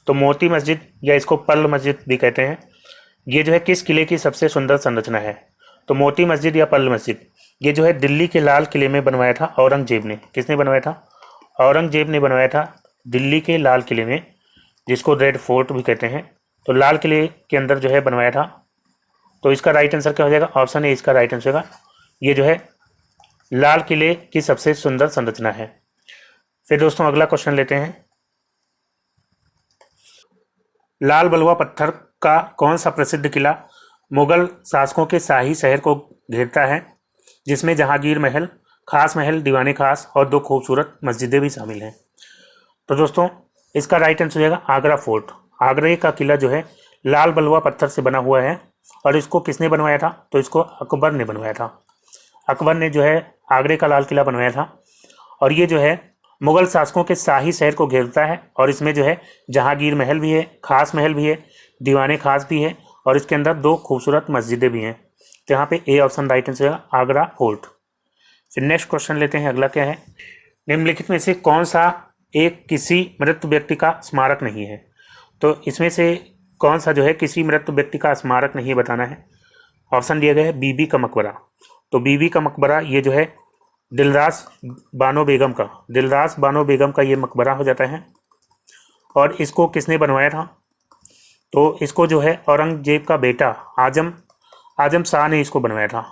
तो मोती मस्जिद या इसको पर्ल मस्जिद भी कहते हैं, ये जो है किस किले की सबसे सुंदर संरचना है? तो मोती मस्जिद या पर्ल मस्जिद ये जो है दिल्ली के लाल किले में बनवाया था औरंगजेब ने। किसने बनवाया था? औरंगजेब ने बनवाया था दिल्ली के लाल किले में, जिसको रेड फोर्ट भी कहते हैं। तो लाल किले के अंदर जो है बनवाया था। तो इसका राइट आंसर क्या हो जाएगा? ऑप्शन ए इसका राइट आंसर होगा। ये जो है लाल किले की सबसे सुंदर संरचना है। फिर दोस्तों अगला क्वेश्चन लेते हैं। लाल बलुआ पत्थर का कौन सा प्रसिद्ध किला मुगल शासकों के शाही शहर को घेरता है, जिसमें जहांगीर महल, खास महल, दीवाने खास और 2 खूबसूरत मस्जिदें भी शामिल हैं? तो दोस्तों इसका राइट आंसर हो जाएगा आगरा फोर्ट। आगरे का किला जो है लाल बलुआ पत्थर से बना हुआ है, और इसको किसने बनवाया था? तो इसको अकबर ने बनवाया था। अकबर ने जो है आगरे का लाल किला बनवाया था, और ये जो है मुगल शासकों के शाही शहर को घेरता है, और इसमें जो है जहांगीर महल भी है, खास महल भी है, दीवाने खास भी है, और इसके अंदर 2 खूबसूरत मस्जिदें भी हैं। तो यहाँ पे ए ऑप्शन राइट आंसर है आगरा फोर्ट। फिर नेक्स्ट क्वेश्चन लेते हैं। अगला क्या है? निम्नलिखित में से कौन सा एक किसी मृत व्यक्ति का स्मारक नहीं है? तो इसमें से कौन सा जो है किसी मृत व्यक्ति का स्मारक नहीं बताना है? ऑप्शन दिया गया है बीबी का मकबरा। तो बीबी का मकबरा ये जो है दिलरास बानो बेगम का ये मकबरा हो जाता है। और इसको किसने बनवाया था? तो इसको जो है औरंगजेब का बेटा आजम शाह ने इसको बनवाया था।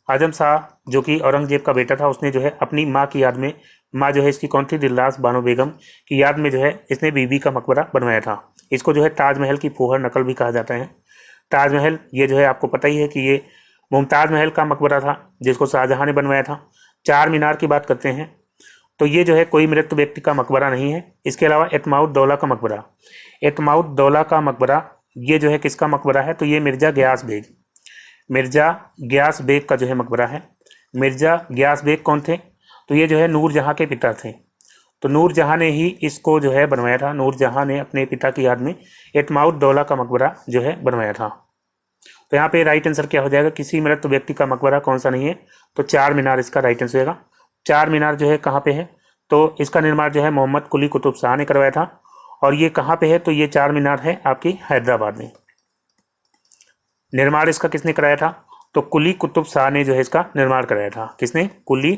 आजम शाह जो कि औरंगजेब का बेटा था, उसने जो है अपनी माँ की याद में, माँ जो है इसकी कौन थी? दिलरास बानो बेगम की याद में जो है इसने बीबी का मकबरा बनवाया था। इसको जो है ताजमहल की फूहड़ नकल भी कहा जाता है। ताजमहल ये जो है आपको पता ही है कि ये मुमताज़ महल का मकबरा था, जिसको शाहजहाँ ने बनवाया था। चार मीनार की बात करते हैं तो ये जो है कोई मृत व्यक्ति का मकबरा नहीं है। इसके अलावा एतमाउद दौला का मकबरा, एतमाउद दौला का मकबरा ये जो है किसका मकबरा है? तो ये मिर्ज़ा गियास बेग का जो है मकबरा है। मिर्ज़ा गियास बेग कौन थे? तो ये जो है नूरजहाँ के पिता थे। तो नूरजहाँ ने ही इसको जो है बनवाया था। नूरजहाँ ने अपने पिता की याद में एतमाउद दौला का मकबरा जो है बनवाया था। तो यहाँ पे राइट आंसर क्या हो जाएगा? किसी मृत व्यक्ति का मकबरा कौन सा नहीं है? तो चार मीनार इसका राइट आंसर होगा। चार मीनार जो है कहाँ पे है? तो इसका निर्माण जो है मोहम्मद कुली कुतुब शाह ने करवाया था। और ये कहाँ पे है? तो ये चार मीनार है आपकी हैदराबाद में। निर्माण इसका किसने कराया था? तो कुली कुतुब शाह ने जो है इसका निर्माण कराया था। किसने? कुली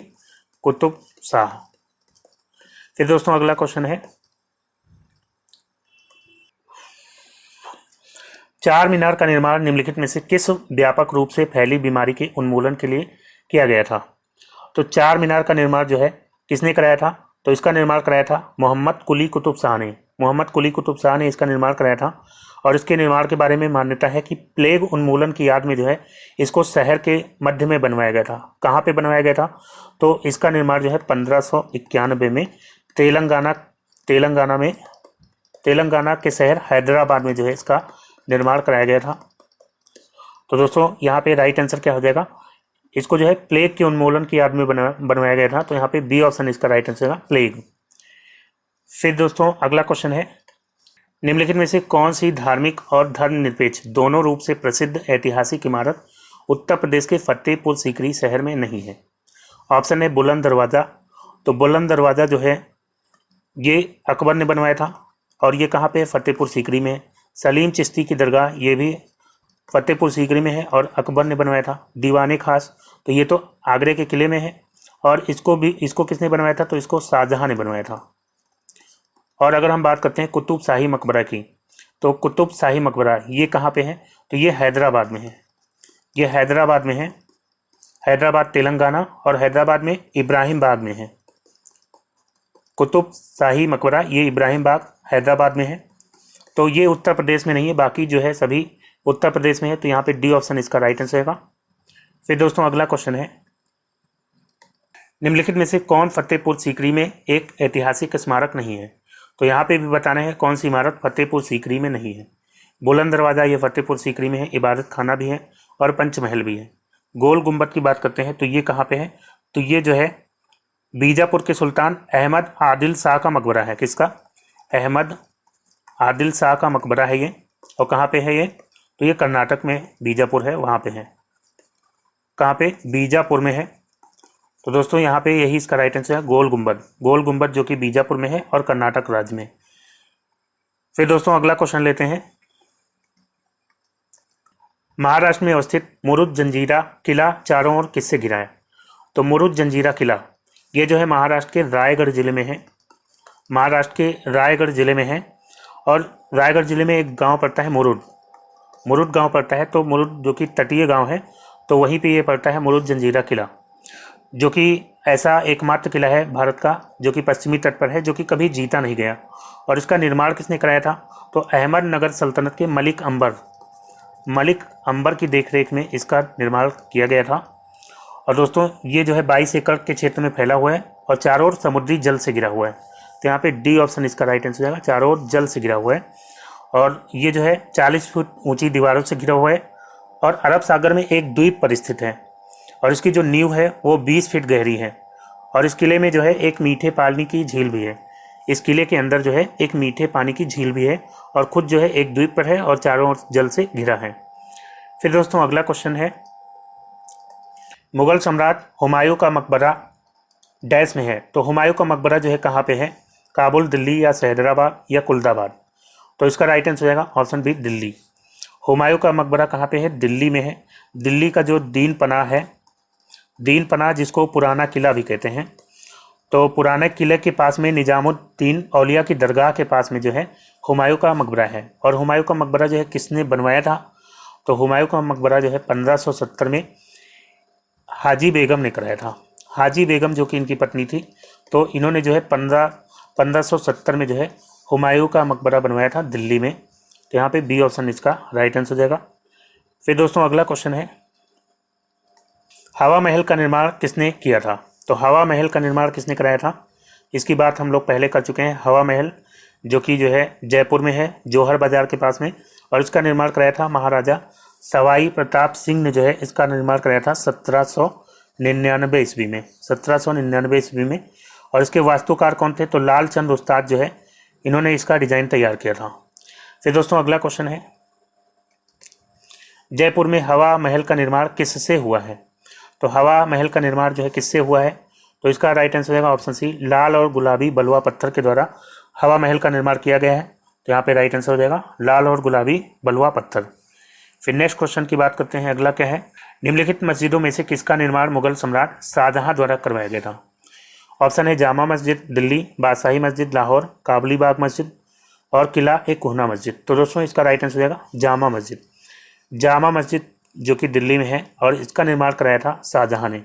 कुतुब शाह। फिर दोस्तों अगला क्वेश्चन है, चार मीनार का निर्माण निम्नलिखित में से किस व्यापक रूप से फैली बीमारी के उन्मूलन के लिए किया गया था? तो चार मीनार का निर्माण जो है किसने कराया था? तो इसका निर्माण कराया था मोहम्मद कुली कुतुब शाह ने। मोहम्मद कुली कुतुब शाह ने इसका निर्माण कराया था। और इसके निर्माण के बारे में मान्यता है कि प्लेग उन्मूलन की याद में जो है इसको शहर के मध्य में बनवाया गया था। कहाँ पे बनवाया गया था? तो इसका निर्माण जो है 1591 में तेलंगाना के शहर हैदराबाद में जो है इसका निर्माण कराया गया था। तो दोस्तों यहाँ पे राइट आंसर क्या हो जाएगा? इसको जो है प्लेग के उन्मूलन की याद में बनवाया गया था। तो यहाँ पे बी ऑप्शन इसका राइट आंसर है, प्लेग। फिर दोस्तों अगला क्वेश्चन है, निम्नलिखित में से कौन सी धार्मिक और धर्मनिरपेक्ष दोनों रूप से प्रसिद्ध ऐतिहासिक इमारत उत्तर प्रदेश के फतेहपुर सीकरी शहर में नहीं है? ऑप्शन है बुलंद दरवाज़ा। तो बुलंद दरवाज़ा जो है ये अकबर ने बनवाया था, और ये कहाँ पे है? फतेहपुर सीकरी में है। सलीम चिश्ती की दरगाह ये भी फतेहपुर सीकरी में है और अकबर ने बनवाया था। दीवाने खास तो ये तो आगरे के किले में है, और इसको किसने बनवाया था, तो इसको शाहजहां ने बनवाया था। और अगर हम बात करते हैं कुतुब शाही मकबरा की, तो कुतुब शाही मकबरा ये कहाँ पे है, तो ये हैदराबाद में है। ये हैदराबाद में है, हैदराबाद तेलंगाना, और हैदराबाद में इब्राहिम बाग में है। कुतुब शाही मकबरा ये इब्राहिम बाग हैदराबाद में है। तो ये उत्तर प्रदेश में नहीं है, बाकी जो है सभी उत्तर प्रदेश में है। तो यहाँ पे डी ऑप्शन इसका राइट आंसर रहेगा। फिर दोस्तों अगला क्वेश्चन है, निम्नलिखित में से कौन फतेहपुर सीकरी में एक ऐतिहासिक स्मारक नहीं है। तो यहाँ पे भी बताना है कौन सी इमारत फतेहपुर सीकरी में नहीं है। बुलंद दरवाज़ा ये फतेहपुर सीकरी में है, इबादत खाना भी है और पंचमहल भी है। गोल गुम्बद की बात करते हैं तो ये कहाँ पे है, तो ये जो है बीजापुर के सुल्तान अहमद आदिल शाह का मकबरा है। किसका, अहमद आदिल शाह का मकबरा है ये। और कहाँ पे है ये, तो ये कर्नाटक में बीजापुर है, वहाँ पे है। कहाँ पे, बीजापुर में है। तो दोस्तों यहाँ पे यही इसका राइट आंसर है, गोल गुम्बद। गोल गुम्बद जो कि बीजापुर में है और कर्नाटक राज्य में। फिर दोस्तों अगला क्वेश्चन लेते हैं, महाराष्ट्र में अवस्थित मुरुद जंजीरा किला चारों ओर किससे घिरा है। तो मुरुद जंजीरा किला ये जो है महाराष्ट्र के रायगढ़ जिले में है। महाराष्ट्र के रायगढ़ जिले में है। और रायगढ़ जिले में एक गांव पड़ता है मुरुड, मुरुड गांव पड़ता है। तो मुरुड जो कि तटीय गांव है, तो वहीं पे ये पड़ता है मुरुद जंजीरा किला, जो कि ऐसा एकमात्र किला है भारत का जो कि पश्चिमी तट पर है, जो कि कभी जीता नहीं गया। और इसका निर्माण किसने कराया था, तो अहमदनगर सल्तनत के मलिक अंबर की देखरेख में इसका निर्माण किया गया था। और दोस्तों ये जो है 22 एकड़ के क्षेत्र में फैला हुआ है और चारों ओर समुद्री जल से घिरा हुआ है। तो यहाँ पे डी ऑप्शन इसका राइट आंसर जाएगा, चारों ओर जल से घिरा हुआ है। और ये जो है 40 फुट ऊंची दीवारों से घिरा हुआ है और अरब सागर में एक द्वीप पर स्थित है। और इसकी जो नींव है वो 20 फीट गहरी है। और इस किले में जो है एक मीठे पानी की झील भी है। इस किले के अंदर जो है एक मीठे पानी की झील भी है और खुद जो है एक द्वीप पर है और चारों ओर जल से घिरा है। फिर दोस्तों अगला क्वेश्चन है, मुगल सम्राट हुमायूं का मकबरा डैश में है। तो हुमायूं का मकबरा जो है कहाँ पे है, काबुल, दिल्ली या हैदराबाद या कुल्दाबाद। तो इसका राइट आंसर हो जाएगा ऑप्शन बी, दिल्ली। हुमायूं का मकबरा कहाँ पे है, दिल्ली में है। दिल्ली का जो दीन पनाह है, दीन पनाह जिसको पुराना किला भी कहते हैं, तो पुराने किले के पास में निजामुद्दीन औलिया की दरगाह के पास में जो है हुमायूं का मकबरा है। और हुमायूं का मकबरा जो है किसने बनवाया था, तो हुमायूं का मकबरा जो है 1570 में हाजी बेगम ने कराया था। हाजी बेगम जो कि इनकी पत्नी थी, तो इन्होंने जो है 1570 में जो है हुमायूं का मकबरा बनवाया था दिल्ली में। तो यहाँ पे बी ऑप्शन इसका राइट आंसर हो जाएगा। फिर दोस्तों अगला क्वेश्चन है, हवा महल का निर्माण किसने किया था। तो हवा महल का निर्माण किसने कराया था, इसकी बात हम लोग पहले कर चुके हैं। हवा महल जो कि जो है जयपुर में है, जौहर बाजार के पास में। और इसका निर्माण कराया था महाराजा सवाई प्रताप सिंह ने जो है इसका निर्माण कराया था 1799 ईस्वी में, 1799 ईस्वी में। और इसके वास्तुकार कौन थे, तो लाल चंद उस्ताद जो है इन्होंने इसका डिजाइन तैयार किया था। फिर दोस्तों अगला क्वेश्चन है, जयपुर में हवा महल का निर्माण किससे हुआ है। तो हवा महल का निर्माण जो है किससे हुआ है, तो इसका राइट आंसर होगा ऑप्शन सी, लाल और गुलाबी बलुआ पत्थर के द्वारा हवा महल का निर्माण किया गया है। तो यहाँ पे राइट आंसर हो जाएगा लाल और गुलाबी बलुआ पत्थर। फिर नेक्स्ट क्वेश्चन की बात करते हैं, अगला क्या है, निम्नलिखित मस्जिदों में से किसका निर्माण मुगल सम्राट शाहजहां द्वारा करवाया गया था। ऑप्शन है जामा मस्जिद दिल्ली, बादशाही मस्जिद लाहौर, काबुली बाग मस्जिद और किला ए कोहना मस्जिद। तो दोस्तों इसका राइट आंसर हो जाएगा जामा मस्जिद। जामा मस्जिद जो कि दिल्ली में है और इसका निर्माण कराया था शाहजहां ने।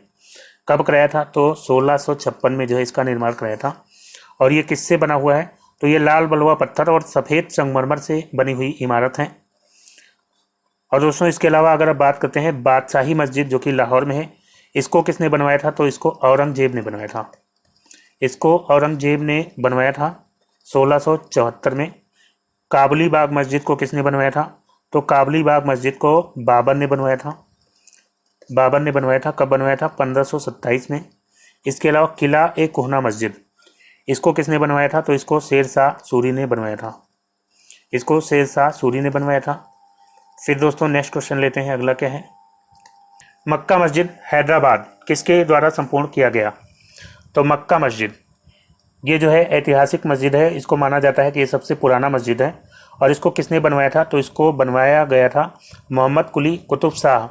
कब कराया था, तो 1656 में जो है इसका निर्माण कराया था। और ये किससे बना हुआ है, तो ये लाल बलुआ पत्थर और सफ़ेद संगमरमर से बनी हुई इमारत है। और दोस्तों इसके अलावा अगर आप बात करते हैं बादशाही मस्जिद जो कि लाहौर में है, इसको किसने बनवाया था, तो इसको औरंगजेब ने बनवाया था। इसको औरंगजेब ने बनवाया था 1674 में। काबुली बाग मस्जिद को किसने बनवाया था, तो काबुली बाग मस्जिद को बाबर ने बनवाया था। बाबर ने बनवाया था, कब बनवाया था, 1527 में। इसके अलावा किला ए कोहना मस्जिद, इसको किसने बनवाया था, तो इसको शेर शाह सूरी ने बनवाया था। इसको शेर शाह सूरी ने बनवाया था। फिर दोस्तों नेक्स्ट क्वेश्चन लेते हैं, अगला क्या है, मक्का मस्जिद हैदराबाद किसके द्वारा संपूर्ण किया गया। तो मक्का मस्जिद ये जो है ऐतिहासिक मस्जिद है, इसको माना जाता है कि ये सबसे पुराना मस्जिद है। और इसको किसने बनवाया था, तो इसको बनवाया गया था मोहम्मद कुली कुतुब शाह।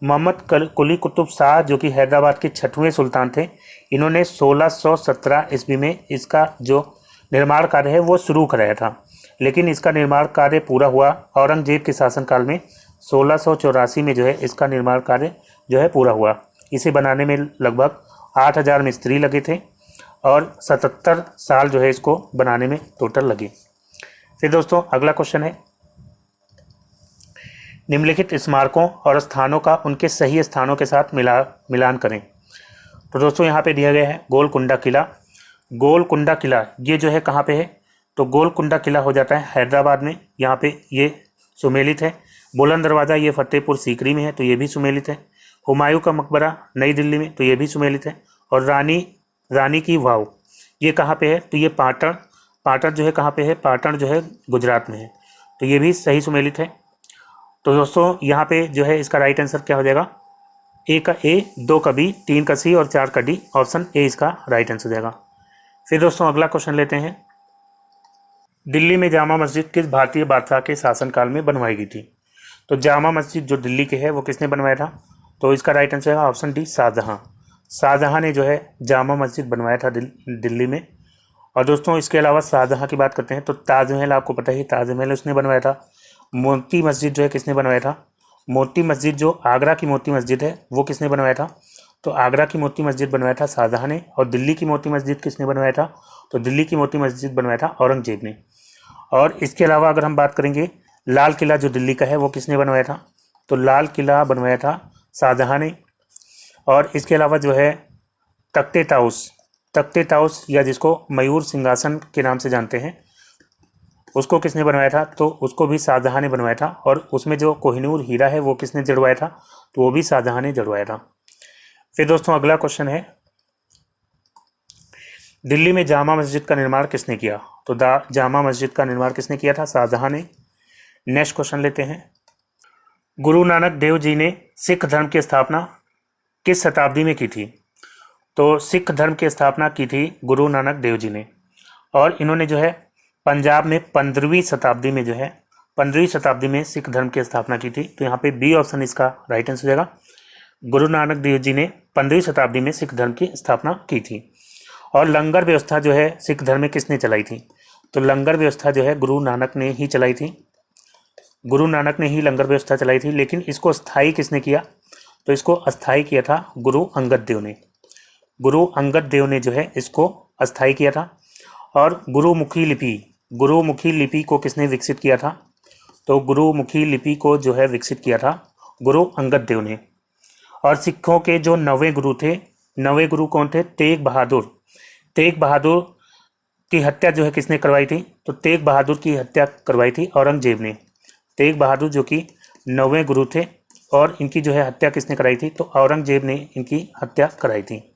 मोहम्मद कुली कुतुब शाह जो कि हैदराबाद के 6वें सुल्तान थे, इन्होंने 1617 ईस्वी में इसका जो निर्माण कार्य है वो शुरू कराया था, लेकिन इसका निर्माण कार्य पूरा हुआ औरंगजेब के शासनकाल में 1684 में जो है इसका निर्माण कार्य जो है पूरा हुआ। इसे बनाने में लगभग 8000 मिस्त्री लगे थे और 77 साल जो है इसको बनाने में टोटल लगे। फिर दोस्तों अगला क्वेश्चन है, निम्नलिखित स्मारकों और स्थानों का उनके सही स्थानों के साथ मिलान करें। तो दोस्तों यहाँ पे दिया गया है गोलकुंडा किला। गोलकुंडा किला ये जो है कहाँ पे है, तो गोलकुंडा किला हो जाता है हैदराबाद में, यहाँ पे ये सुमेलित है। बुलंद दरवाज़ा ये फतेहपुर सीकरी में है, तो ये भी सुमेलित है। हुमायूं का मकबरा नई दिल्ली में, तो ये भी सुमेलित है। और रानी की वाव ये कहाँ पे है, तो ये पाटण जो है कहाँ पे है, पाटण जो है गुजरात में है, तो ये भी सही सुमेलित है। तो दोस्तों यहाँ पे जो है इसका राइट आंसर क्या हो जाएगा, ए का ए, 2 का बी, 3 का सी और 4 का डी, ऑप्शन ए इसका राइट आंसर हो जाएगा। फिर दोस्तों अगला क्वेश्चन लेते हैं, दिल्ली में जामा मस्जिद किस भारतीय बादशाह के शासनकाल में बनवाई गई थी। तो जामा मस्जिद जो दिल्ली के है वो किसने बनवाया था, तो इसका राइट आंसर है ऑप्शन डी शाहजहां। शाहजहां ने जो है जामा मस्जिद बनवाया था दिल्ली में। और दोस्तों इसके अलावा शाहजहां की बात करते हैं तो ताजमहल आपको पता ही, ताजमहल उसने बनवाया था। मोती मस्जिद जो है किसने बनवाया था, मोती मस्जिद जो आगरा की मोती मस्जिद है वो किसने बनवाया था, तो आगरा की मोती मस्जिद बनवाया था शाहजहां ने। और दिल्ली की मोती मस्जिद किसने बनवाया था, तो दिल्ली की मोती मस्जिद बनवाया था औरंगजेब ने। और इसके अलावा अगर हम बात करेंगे लाल किला जो दिल्ली का है वो किसने बनवाया था, तो लाल किला बनवाया था शाहजहां ने। और इसके अलावा जो है तख्ते ताउस या जिसको मयूर सिंहासन के नाम से जानते हैं उसको किसने बनवाया था, तो उसको भी शाहजहां ने बनवाया था। और उसमें जो कोहिनूर हीरा है वो किसने जड़वाया था, तो वो भी शाहजहां ने जड़वाया था। फिर दोस्तों अगला क्वेश्चन है, दिल्ली में जामा मस्जिद का निर्माण किसने किया, तो जामा मस्जिद का निर्माण किसने किया था, शाहजहां ने। नेक्स्ट क्वेश्चन लेते हैं, गुरु नानक देव जी ने सिख धर्म की स्थापना किस शताब्दी में की थी, तो सिख धर्म की स्थापना की थी गुरु नानक देव जी ने। और इन्होंने जो है पंजाब में 15वीं शताब्दी में जो है 15वीं शताब्दी में सिख धर्म की स्थापना की थी, तो यहाँ पे बी ऑप्शन इसका राइट आंसर हो जाएगा। गुरु नानक देव जी ने 15वीं शताब्दी में सिख धर्म की स्थापना की थी। और लंगर व्यवस्था जो है सिख धर्म में किसने चलाई थी, तो लंगर व्यवस्था जो है गुरु नानक ने ही चलाई थी, गुरु नानक ने ही लंगर व्यवस्था चलाई थी। लेकिन इसको स्थायी किसने किया, तो इसको अस्थायी किया था गुरु अंगद देव ने। गुरु अंगद देव ने जो है इसको अस्थायी किया था। और गुरुमुखी लिपि को किसने विकसित किया था, तो गुरुमुखी लिपि को जो है विकसित किया था गुरु अंगद देव ने। और सिखों के जो नवे गुरु कौन थे, तेग बहादुर की हत्या जो है किसने करवाई थी, तो तेग बहादुर की हत्या करवाई थी औरंगजेब ने। तेग बहादुर जो कि 9वें गुरु थे और इनकी जो है हत्या किसने कराई थी, तो औरंगजेब ने इनकी हत्या कराई थी।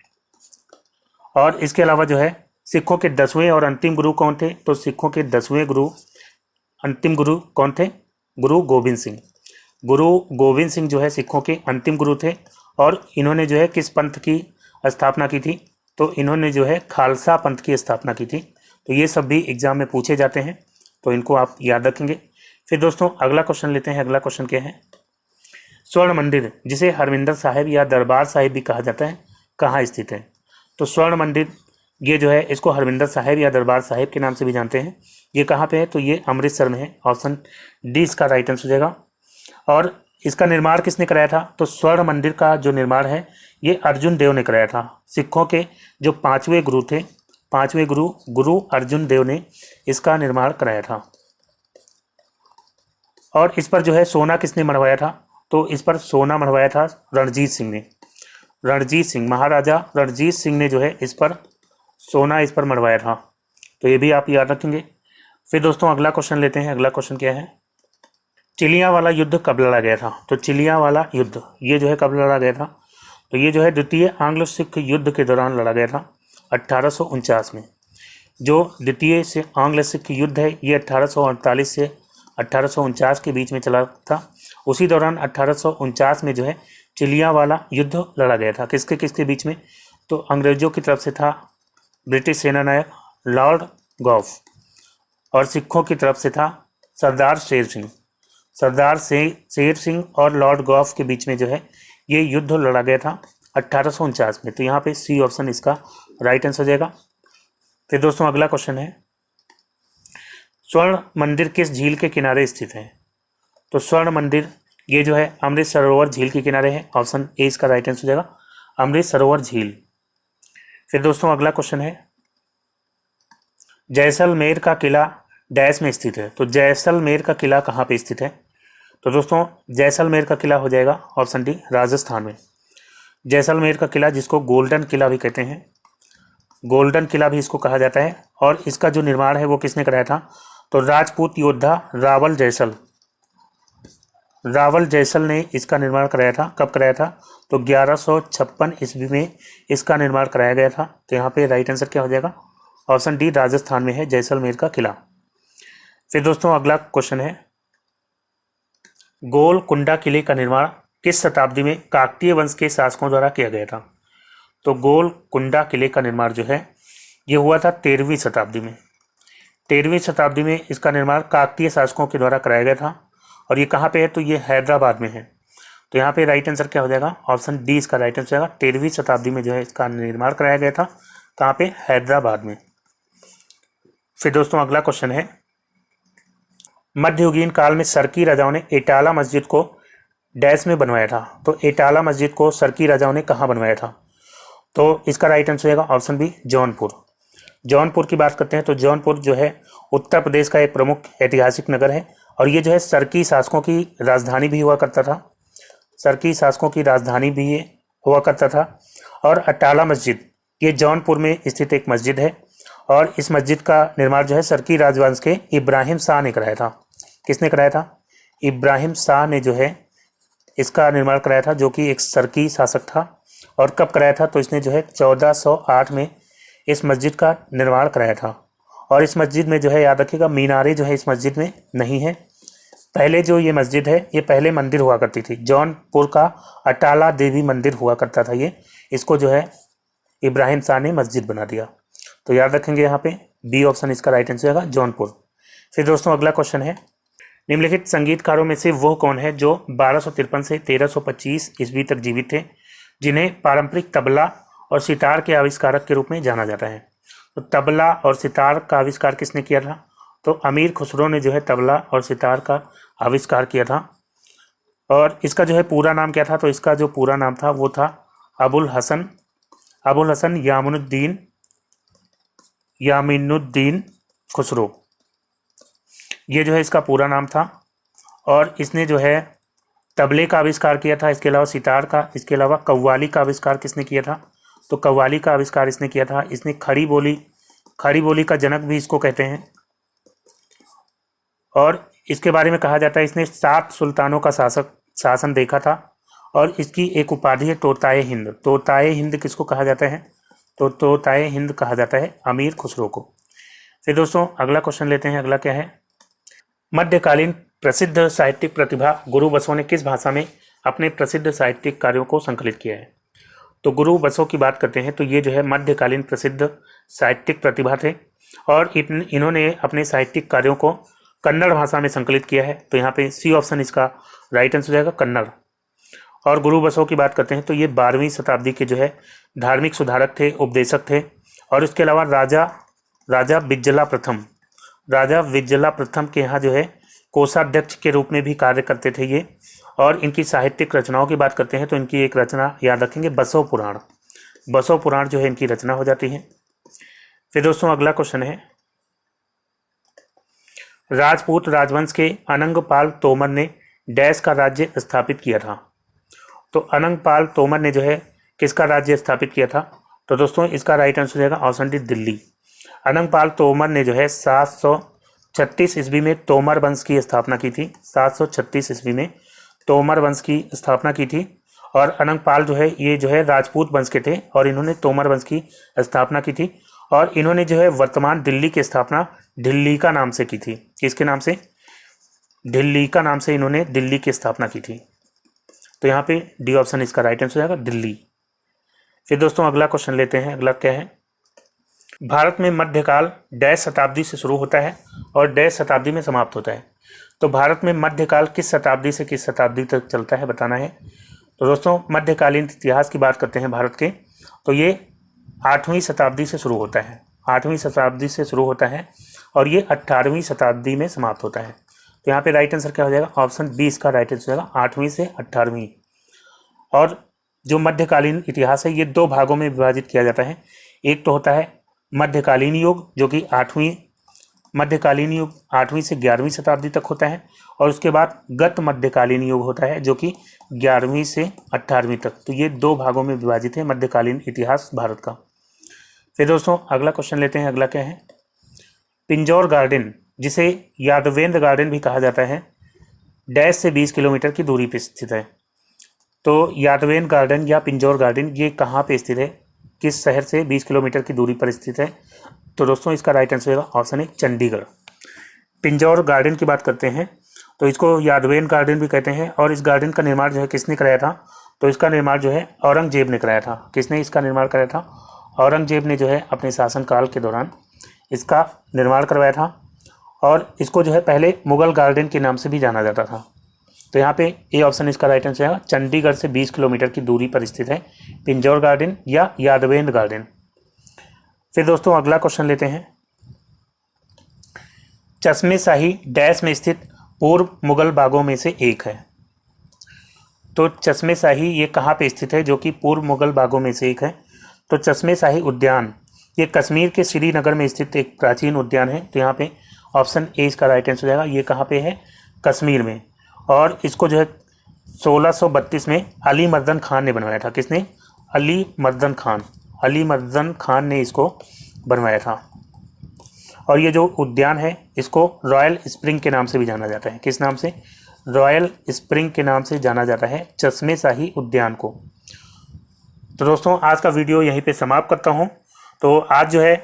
और इसके अलावा जो है सिखों के 10वें और अंतिम गुरु कौन थे, तो सिखों के 10वें अंतिम गुरु कौन थे, गुरु गोविंद सिंह जो है सिखों के अंतिम गुरु थे। और इन्होंने जो है किस पंथ की स्थापना की थी, तो इन्होंने जो है खालसा पंथ की स्थापना की थी। तो ये सब भी एग्जाम में पूछे जाते हैं, तो इनको आप याद रखेंगे। फिर दोस्तों अगला क्वेश्चन लेते हैं। अगला क्वेश्चन क्या है, स्वर्ण मंदिर जिसे हरमिंदर साहिब या दरबार साहिब भी कहा जाता है कहाँ स्थित है, तो स्वर्ण मंदिर ये जो है इसको हरमिंदर साहिब या दरबार साहिब के नाम से भी जानते हैं। ये कहाँ पे है, तो ये अमृतसर में है, ऑप्शन डी इसका राइट आंसर हो जाएगा। और इसका निर्माण किसने कराया था, तो स्वर्ण मंदिर का जो निर्माण है ये अर्जुन देव ने कराया था। सिखों के जो 5वें गुरु थे, 5वें गुरु अर्जुन देव ने इसका निर्माण कराया था। और इस पर जो है सोना किसने मढ़वाया था, तो इस पर सोना मढ़वाया था रणजीत सिंह ने। महाराजा रणजीत सिंह ने जो है इस पर सोना इस पर मढ़वाया था, तो ये भी आप याद रखेंगे। फिर दोस्तों अगला क्वेश्चन लेते हैं। अगला क्वेश्चन क्या है, चिलियावाला युद्ध कब लड़ा गया था, तो चिलियावाला युद्ध ये जो है कब लड़ा गया था, तो ये जो है द्वितीय आंग्ल सिख युद्ध के दौरान लड़ा गया था 1849 में। जो द्वितीय से आंग्ल सिख युद्ध है ये 1848 से 1849 के बीच में चला था। उसी दौरान 1849 में जो है चिलियावाला युद्ध लड़ा गया था। किसके किसके बीच में, तो अंग्रेजों की तरफ से था ब्रिटिश सेनानायक लॉर्ड गॉफ और सिखों की तरफ से था सरदार शेर सिंह और लॉर्ड गॉफ के बीच में जो है ये युद्ध लड़ा गया था 1849 में। तो यहाँ पे सी ऑप्शन इसका राइट आंसर हो जाएगा। फिर दोस्तों अगला क्वेश्चन है, स्वर्ण मंदिर किस झील के किनारे स्थित है? तो स्वर्ण मंदिर ये जो है अमृत सरोवर झील के किनारे है। ऑप्शन ए इसका राइट आंसर हो जाएगा, अमृत सरोवर झील। फिर दोस्तों अगला क्वेश्चन है, जैसलमेर का किला डैश में स्थित है। तो जैसलमेर का किला कहाँ पे स्थित है? तो दोस्तों जैसलमेर का किला हो जाएगा ऑप्शन डी, राजस्थान में। जैसलमेर का किला जिसको गोल्डन किला भी कहते हैं, गोल्डन किला भी इसको कहा जाता है। और इसका जो निर्माण है वो किसने कराया था? तो राजपूत योद्धा रावल जैसल ने इसका निर्माण कराया था। कब कराया था? तो 1156 ईस्वी में इसका निर्माण कराया गया था। तो यहाँ पे राइट आंसर क्या हो जाएगा? ऑप्शन डी, राजस्थान में है जैसलमेर का किला। फिर दोस्तों अगला क्वेश्चन है, गोलकुंडा किले का निर्माण किस शताब्दी में काकतीय वंश के शासकों द्वारा किया गया था? तो गोलकुंडा किले का निर्माण जो है ये हुआ था 13वीं शताब्दी में। 13वीं शताब्दी में इसका निर्माण काकतीय शासकों के द्वारा कराया गया था। और ये कहाँ पे है? तो ये हैदराबाद में है। तो यहाँ पे राइट आंसर क्या हो जाएगा? ऑप्शन डी इसका राइट आंसर जाएगा। 13वीं शताब्दी में जो है इसका निर्माण कराया गया था। कहाँ पे? हैदराबाद में। फिर दोस्तों अगला क्वेश्चन है, मध्ययुगीन काल में सरकी राजाओं ने एटाला मस्जिद को डैश में बनवाया था। तो एटाला मस्जिद को सरकी राजाओं ने कहाँ बनवाया था? तो इसका राइट आंसर होगा ऑप्शन बी, जौनपुर। जौनपुर की बात करते हैं तो जौनपुर जो है उत्तर प्रदेश का एक प्रमुख ऐतिहासिक नगर है। और ये जो है सरकी शासकों की राजधानी भी हुआ करता था। सरकी शासकों की राजधानी भी ये हुआ करता था। और अटाला मस्जिद ये जौनपुर में स्थित एक मस्जिद है। और इस मस्जिद का निर्माण जो है सरकी राजवंश के इब्राहिम शाह ने कराया था। किसने कराया था? इब्राहिम शाह ने जो है इसका निर्माण कराया था, जो कि एक सरकी शासक था। और कब कराया था? तो इसने जो है 1408 में इस मस्जिद का निर्माण कराया था। और इस मस्जिद में जो है याद रखिएगा, मीनारे जो है इस मस्जिद में नहीं है। पहले जो ये मस्जिद है ये पहले मंदिर हुआ करती थी। जौनपुर का अटाला देवी मंदिर हुआ करता था ये। इसको जो है इब्राहिम शाह ने मस्जिद बना दिया। तो याद रखेंगे यहाँ पे बी ऑप्शन इसका राइट आंसर होगा, जौनपुर। फिर दोस्तों अगला क्वेश्चन है, निम्नलिखित संगीतकारों में से वो कौन है जो 1253 से 1325 ईस्वी तक जीवित थे, जिन्हें पारंपरिक तबला और सितार के आविष्कारक के रूप में जाना जाता है? तो तबला और सितार का आविष्कार किसने किया था? तो अमीर खुसरो ने जो है तबला और सितार का आविष्कार किया था। और इसका जो है पूरा नाम क्या था? तो इसका जो पूरा नाम था वो था अबुल हसन यामिनुद्दीन खुसरो। ये जो है इसका पूरा नाम था। और इसने जो है तबले का आविष्कार किया था, इसके अलावा सितार का, इसके अलावा कव्वाली का आविष्कार किसने किया था? तो कव्वाली का आविष्कार इसने किया था। इसने खड़ी बोली का जनक भी इसको कहते हैं। और इसके बारे में कहा जाता है इसने 7 सुल्तानों का शासन देखा था। और इसकी एक उपाधि है तोताए हिंद। तोताए हिंद किसको कहा जाता है? तो तोताए हिंद कहा जाता है अमीर खुसरो को। फिर दोस्तों अगला क्वेश्चन लेते हैं। अगला क्या है, मध्यकालीन प्रसिद्ध साहित्यिक प्रतिभा गुरु बसो ने किस भाषा में अपने प्रसिद्ध साहित्यिक कार्यों को संकलित किया है? तो गुरु बसो की बात करते हैं तो ये जो है मध्यकालीन प्रसिद्ध साहित्यिक प्रतिभा थे। और इन्होंने अपने साहित्यिक कार्यों को कन्नड़ भाषा में संकलित किया है। तो यहाँ पे सी ऑप्शन इसका राइट आंसर हो जाएगा, कन्नड़। और गुरु बसो की बात करते हैं तो ये 12वीं शताब्दी के जो है धार्मिक सुधारक थे, उपदेशक थे। और इसके अलावा राजा विजला प्रथम के यहाँ जो है कोषाध्यक्ष के रूप में भी कार्य करते थे ये। और इनकी साहित्यिक रचनाओं की बात करते हैं तो इनकी एक रचना याद रखेंगे, बसव पुराण जो है इनकी रचना हो जाती है। फिर दोस्तों अगला क्वेश्चन है, राजपूत राजवंश के अनंगपाल तोमर ने डैश का राज्य स्थापित किया था। तो अनंगपाल तोमर ने जो है किसका राज्य स्थापित किया था? तो दोस्तों इसका राइट आंसर रहेगा ऑप्शन डी, दिल्ली। अनंगपाल तोमर ने जो है 736 ईस्वी में तोमर वंश की स्थापना की थी। 736 ईस्वी में तोमर वंश की स्थापना की थी। और अनंगपाल जो है ये जो है राजपूत वंश के थे और इन्होंने तोमर वंश की स्थापना की थी। और इन्होंने जो है वर्तमान दिल्ली की स्थापना ढिल्ली का नाम से की थी। किसके नाम से? ढिल्ली का नाम से इन्होंने दिल्ली की स्थापना की थी। तो यहाँ पे डी ऑप्शन इसका राइट आंसर हो जाएगा, दिल्ली। फिर दोस्तों अगला क्वेश्चन लेते हैं। अगला क्या है, भारत में मध्यकाल डैश शताब्दी से शुरू होता है और डैश शताब्दी में समाप्त होता है। तो भारत में मध्यकाल किस शताब्दी से किस शताब्दी तक चलता है बताना है। तो दोस्तों मध्यकालीन इतिहास की बात करते हैं भारत के, तो ये 8वीं शताब्दी से शुरू होता है। 8वीं शताब्दी से शुरू होता है और ये 18वीं शताब्दी में समाप्त होता है। तो यहाँ पे राइट आंसर क्या हो जाएगा, ऑप्शन बी इसका राइट आंसर हो जाएगा, 8वीं से 18वीं। और जो मध्यकालीन इतिहास है ये दो भागों में विभाजित किया जाता है। एक तो होता है मध्यकालीन युग जो कि मध्यकालीन युग 8वीं से 11वीं शताब्दी तक होता है, और उसके बाद गत मध्यकालीन युग होता है जो कि 11वीं से 18वीं तक। तो ये दो भागों में विभाजित है मध्यकालीन इतिहास भारत का। फिर दोस्तों अगला क्वेश्चन लेते हैं। अगला क्या है, पिंजौर गार्डन जिसे यादवेंद्र गार्डन भी कहा जाता है डैश से 20 किलोमीटर की दूरी पर स्थित है। तो यादवेंद्र गार्डन या पिंजौर गार्डन ये कहाँ पे स्थित है, किस शहर से 20 किलोमीटर की दूरी पर स्थित है? तो दोस्तों इसका राइट आंसर होगा ऑप्शन है चंडीगढ़। पिंजौर गार्डन की बात करते हैं तो इसको यादवेंद्र गार्डन भी कहते हैं, और इस गार्डन का निर्माण जो है किसने कराया था, तो इसका निर्माण जो है औरंगजेब ने कराया था। किसने इसका निर्माण कराया था, औरंगजेब ने जो है अपने शासनकाल के दौरान इसका निर्माण करवाया था, और इसको जो है पहले मुगल गार्डन के नाम से भी जाना जाता था। तो यहाँ पे ए ऑप्शन इसका राइट आंसर है, चंडीगढ़ से 20 किलोमीटर की दूरी पर स्थित है पिंजौर गार्डन या यादवेंद्र गार्डन। फिर दोस्तों अगला क्वेश्चन लेते हैं, चश्मे शाही डैश में स्थित पूर्व मुगल बागों में से एक है। तो चश्मे शाही ये कहाँ पे स्थित है जो कि पूर्व मुगल बागों में से एक है? तो चश्मे शाही उद्यान ये कश्मीर के श्रीनगर में स्थित एक प्राचीन उद्यान है। तो यहाँ पे ऑप्शन ए इसका राइट आंसर हो जाएगा। ये कहाँ पे है, कश्मीर में, और इसको जो है 1632 में अली मर्दन खान ने बनवाया था। किसने, अली मर्दन खान ने इसको बनवाया था। और ये जो उद्यान है इसको रॉयल स्प्रिंग के नाम से भी जाना जाता है। किस नाम से, रॉयल स्प्रिंग के नाम से जाना जाता है चश्मे शाही उद्यान को। तो दोस्तों आज का वीडियो यहीं पे समाप्त करता हूँ। तो आज जो है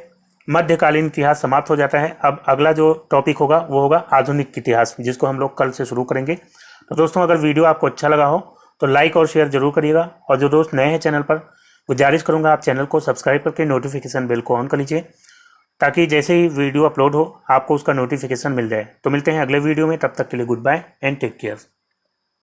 मध्यकालीन इतिहास समाप्त हो जाता है। अब अगला जो टॉपिक होगा वो होगा आधुनिक इतिहास, जिसको हम लोग कल से शुरू करेंगे। तो दोस्तों अगर वीडियो आपको अच्छा लगा हो तो लाइक और शेयर जरूर करिएगा, और जो दोस्त नए हैं चैनल पर गुजारिश करूंगा आप चैनल को सब्सक्राइब करके नोटिफिकेशन बेल को ऑन कर लीजिए, ताकि जैसे ही वीडियो अपलोड हो आपको उसका नोटिफिकेशन मिल जाए। तो मिलते हैं अगले वीडियो में, तब तक के लिए good bye and take care.